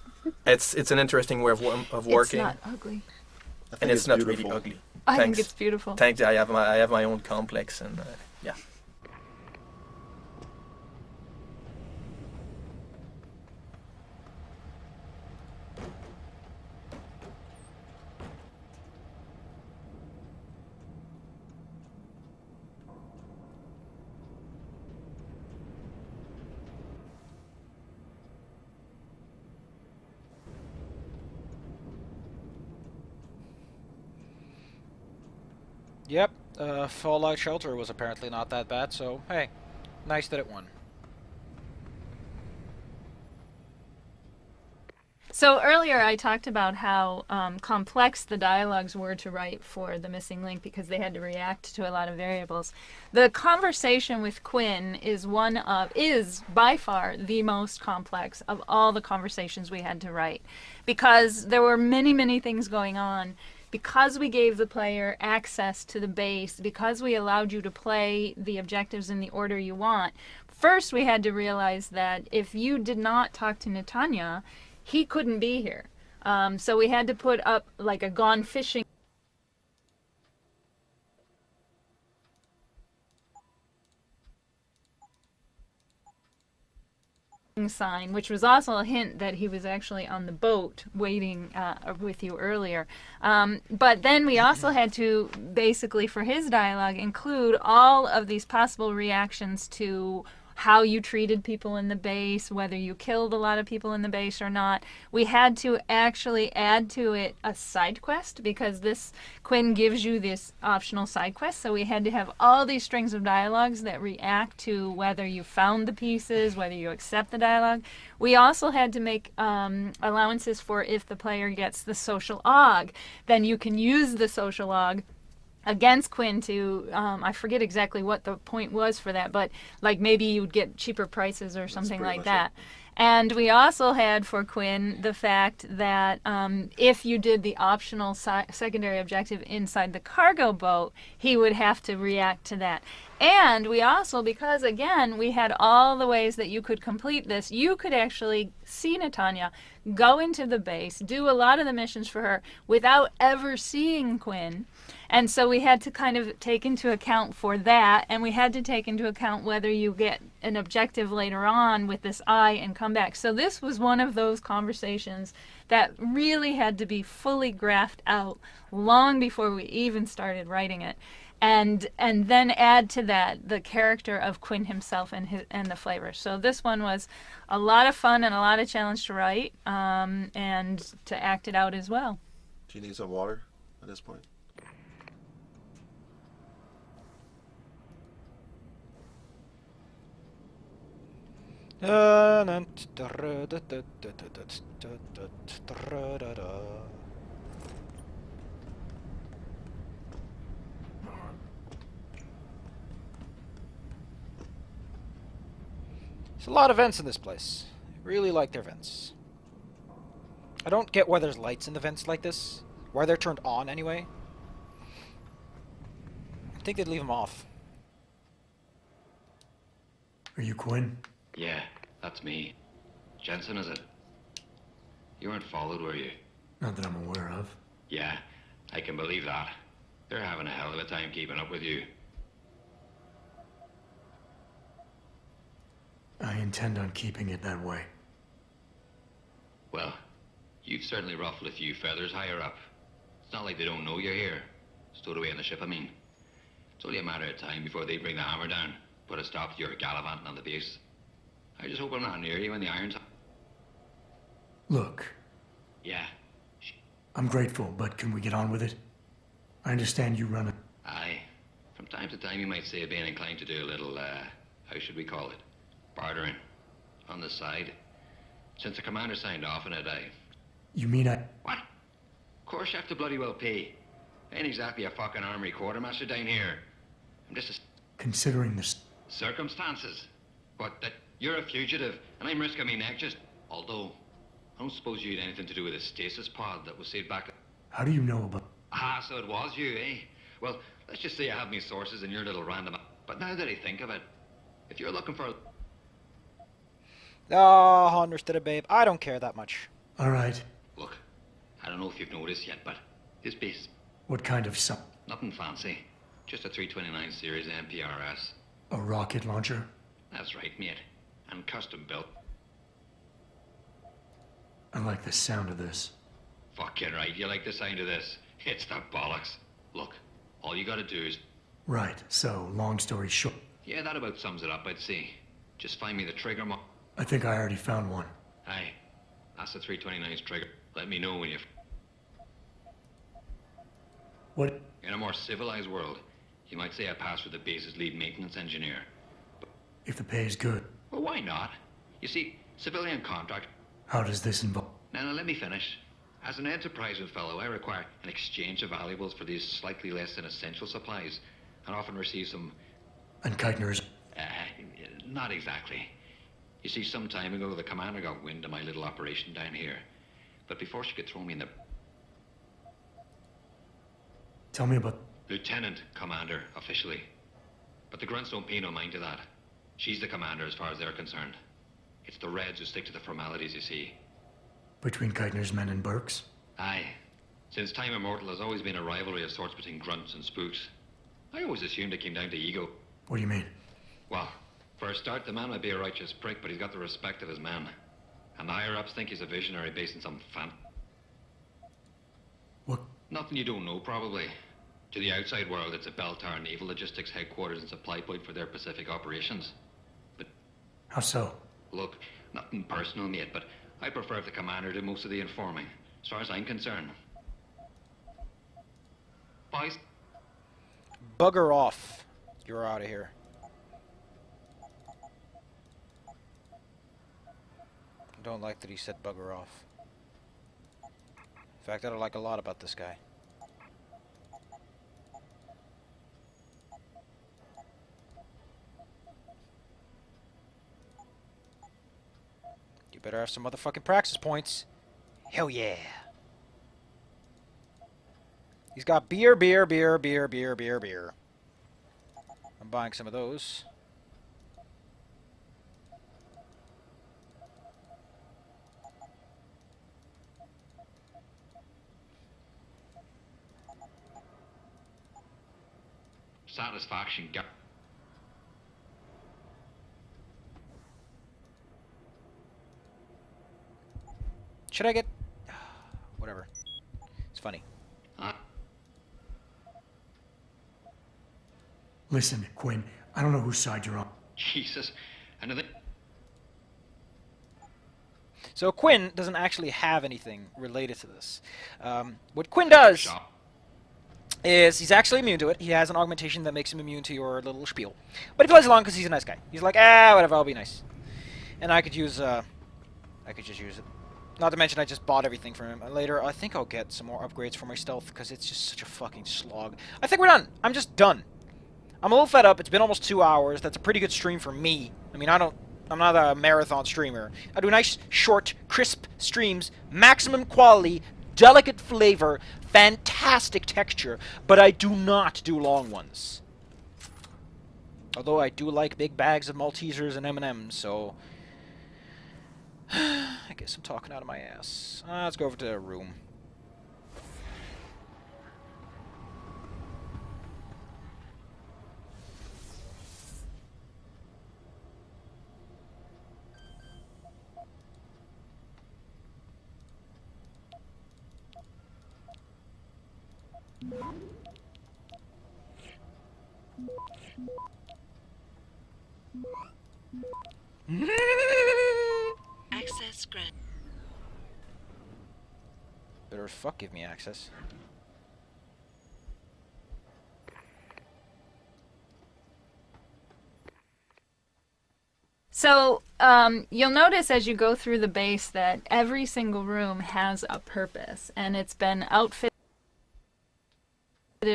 it's an interesting way of working. It's not ugly. And it's not really ugly. I think it's beautiful. Thanks. I have my own complex, and yeah. Yep, Fallout Shelter was apparently not that bad, so hey, nice that it won. So earlier I talked about how complex the dialogues were to write for The Missing Link because they had to react to a lot of variables. The conversation with Quinn is by far the most complex of all the conversations we had to write because there were many, many things going on. Because we gave the player access to the base, because we allowed you to play the objectives in the order you want, first we had to realize that if you did not talk to Netanya, he couldn't be here. So we had to put up like a gone fishing sign, which was also a hint that he was actually on the boat waiting with you earlier. But then we also had to basically, for his dialogue, include all of these possible reactions to how you treated people in the base, whether you killed a lot of people in the base or not. We had to actually add to it a side quest because this Quinn gives you this optional side quest. So we had to have all these strings of dialogues that react to whether you found the pieces, whether you accept the dialogue. We also had to make allowances for if the player gets the social aug, then you can use the social aug against Quinn to, I forget exactly what the point was for that, but like maybe you'd get cheaper prices or something like that. And we also had for Quinn the fact that if you did the optional secondary objective inside the cargo boat, he would have to react to that. And we also, because again, we had all the ways that you could complete this, you could actually see Netanya, go into the base, do a lot of the missions for her without ever seeing Quinn. And so we had to kind of take into account for that, and we had to take into account whether you get an objective later on with this eye and come back. So this was one of those conversations that really had to be fully graphed out long before we even started writing it. And then add to that the character of Quinn himself and the flavor. So this one was a lot of fun and a lot of challenge to write and to act it out as well. Do you need some water at this point? There's a lot of vents in this place. I really like their vents. I don't get why there's lights in the vents like this. Why they're turned on anyway. I think they'd leave them off. Are you Quinn? Yeah, that's me. Jensen, is it? You weren't followed, were you? Not that I'm aware of. Yeah, I can believe that. They're having a hell of a time keeping up with you. I intend on keeping it that way. Well, you've certainly ruffled a few feathers higher up. It's not like they don't know you're here. Stowed away on the ship, I mean. It's only a matter of time before they bring the hammer down. Put a stop to your gallivanting on the base. I just hope I'm not near you when the iron's... Look. Yeah. I'm grateful, but can we get on with it? I understand you run a... Aye. From time to time you might say being inclined to do a little, how should we call it? Bartering. On the side. Since the commander signed off on it, You mean I... What? Of course you have to bloody well pay. Ain't exactly a fucking armory quartermaster down here. I'm just a... Considering this... Circumstances. But that you're a fugitive, and I'm risking my neck just... Although, I don't suppose you had anything to do with the stasis pod that was saved back... How do you know about... Ah, so it was you, eh? Well, let's just say I have me sources in your little random... But now that I think of it, if you're looking for... Oh, understood it, babe. I don't care that much. All right. Look, I don't know if you've noticed yet, but this base... What kind of Nothing fancy. Just a 329 series MPRS. A rocket launcher? That's right, mate. And custom built. I like the sound of this. Fucking right, you like the sound of this. It's the bollocks. Look, all you gotta do is... Right, so, long story short... Yeah, that about sums it up, I'd say. Just find me the trigger mo... I think I already found one. Aye, that's the 329's trigger. Let me know when you've... What? In a more civilized world, you might say I passed for the base's lead maintenance engineer. But if the pay is good. Well, why not? You see, civilian contract... How does this involve... Now, let me finish. As an enterprising fellow, I require an exchange of valuables for these slightly less than essential supplies, and often receive some... And Keitner is... Not exactly. You see, some time ago, the commander got wind of my little operation down here. But before she could throw me in the... Tell me about... Lieutenant Commander, officially. But the grunts don't pay no mind to that. She's the commander as far as they're concerned. It's the Reds who stick to the formalities, you see. Between Keitner's men and Burke's? Aye. Since time immortal, there's always been a rivalry of sorts between grunts and spooks. I always assumed it came down to ego. What do you mean? Well, for a start, the man might be a righteous prick, but he's got the respect of his men. And the higher-ups think he's a visionary based on some What? Nothing you don't know, probably. To the outside world, it's a Beltar naval logistics headquarters and supply point for their Pacific operations. But... How so? Look, nothing personal, mate, but I prefer if the commander did most of the informing, as far as I'm concerned. Boys? Bugger off. You're out of here. I don't like that he said bugger off. In fact, I don't like a lot about this guy. You better have some motherfucking praxis points. Hell yeah. He's got beer, beer, beer, beer, beer, beer, beer. I'm buying some of those. Satisfaction. Should I get... Whatever. It's funny. Listen, Quinn, I don't know whose side you're on. Jesus. Another... So Quinn doesn't actually have anything related to this. What Quinn does is he's actually immune to it. He has an augmentation that makes him immune to your little spiel. But he plays along because he's a nice guy. He's like, whatever, I'll be nice. And I could use, I could just use it. Not to mention I just bought everything from him. Later, I think I'll get some more upgrades for my stealth because it's just such a fucking slog. I think we're done. I'm just done. I'm a little fed up. It's been almost 2 hours. That's a pretty good stream for me. I mean, I'm not a marathon streamer. I do nice, short, crisp streams, maximum quality, delicate flavor, fantastic texture, but I do not do long ones. Although I do like big bags of Maltesers and M&M's, so... I guess I'm talking out of my ass. Let's go over to the room. Access granted. Better as fuck give me access. So, you'll notice as you go through the base that every single room has a purpose, and it's been outfitted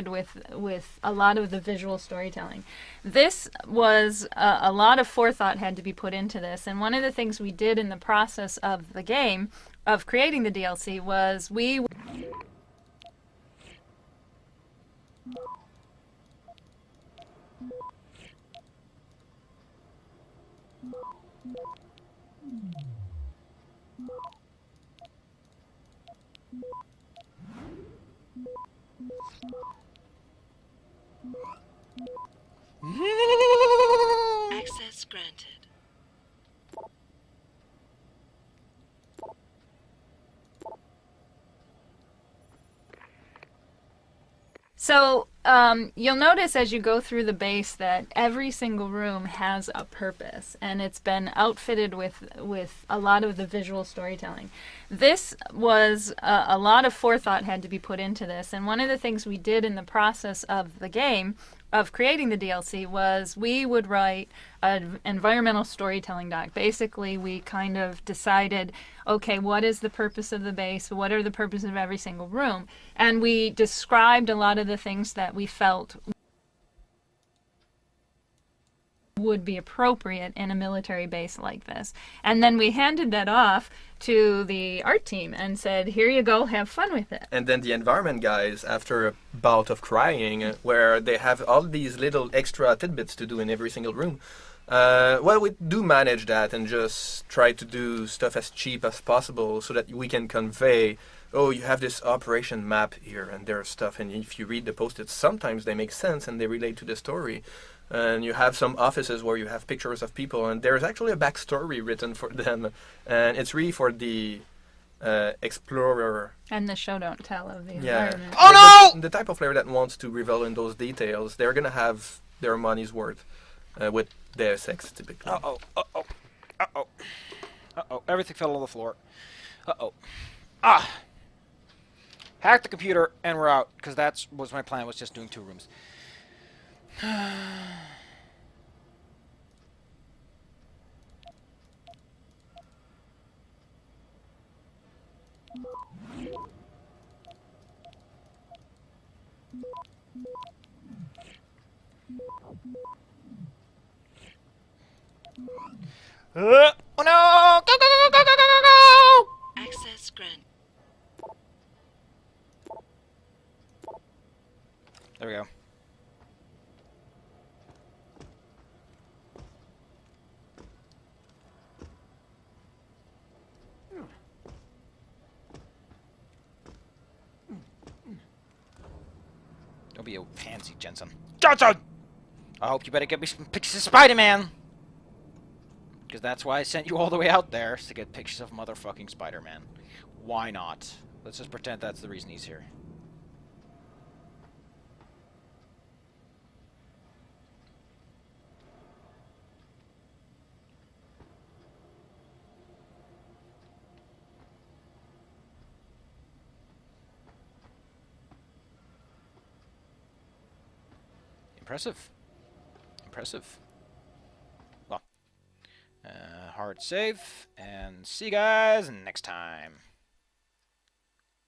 with a lot of the visual storytelling. This was a lot of forethought had to be put into this, and one of the things we did in the process of the game, of creating the DLC, was we Access granted. So, you'll notice as you go through the base that every single room has a purpose, and it's been outfitted with a lot of the visual storytelling. This was a lot of forethought had to be put into this, and one of the things we did in the process of the game, of creating the DLC was we would write an environmental storytelling doc. Basically, we kind of decided, okay, what is the purpose of the base? What are the purposes of every single room? And we described a lot of the things that we felt would be appropriate in a military base like this. And then we handed that off to the art team and said, here you go, have fun with it. And then the environment guys, after a bout of crying, where they have all these little extra tidbits to do in every single room, well, we do manage that and just try to do stuff as cheap as possible so that we can convey, oh, you have this operation map here and there's stuff, and if you read the post-its, sometimes they make sense and they relate to the story. And you have some offices where you have pictures of people, and there's actually a backstory written for them, and it's really for the explorer. And the show don't tell of the environment. Oh no! The type of player that wants to revel in those details, they're gonna have their money's worth with Deus Ex typically. Uh-oh, uh-oh, uh-oh, uh-oh, everything fell on the floor. Uh-oh. Ah! Hack the computer, and we're out, because that was my plan, was just doing 2 rooms. Oh no! Go, go, go, go, go, go, go, go! Access grant. There we go. Don't be a pansy, Jensen. Jensen! I hope you better get me some pictures of Spider-Man! Because that's why I sent you all the way out there, is to get pictures of motherfucking Spider-Man. Why not? Let's just pretend that's the reason he's here. Impressive. Impressive. Well, hard save, and see you guys next time.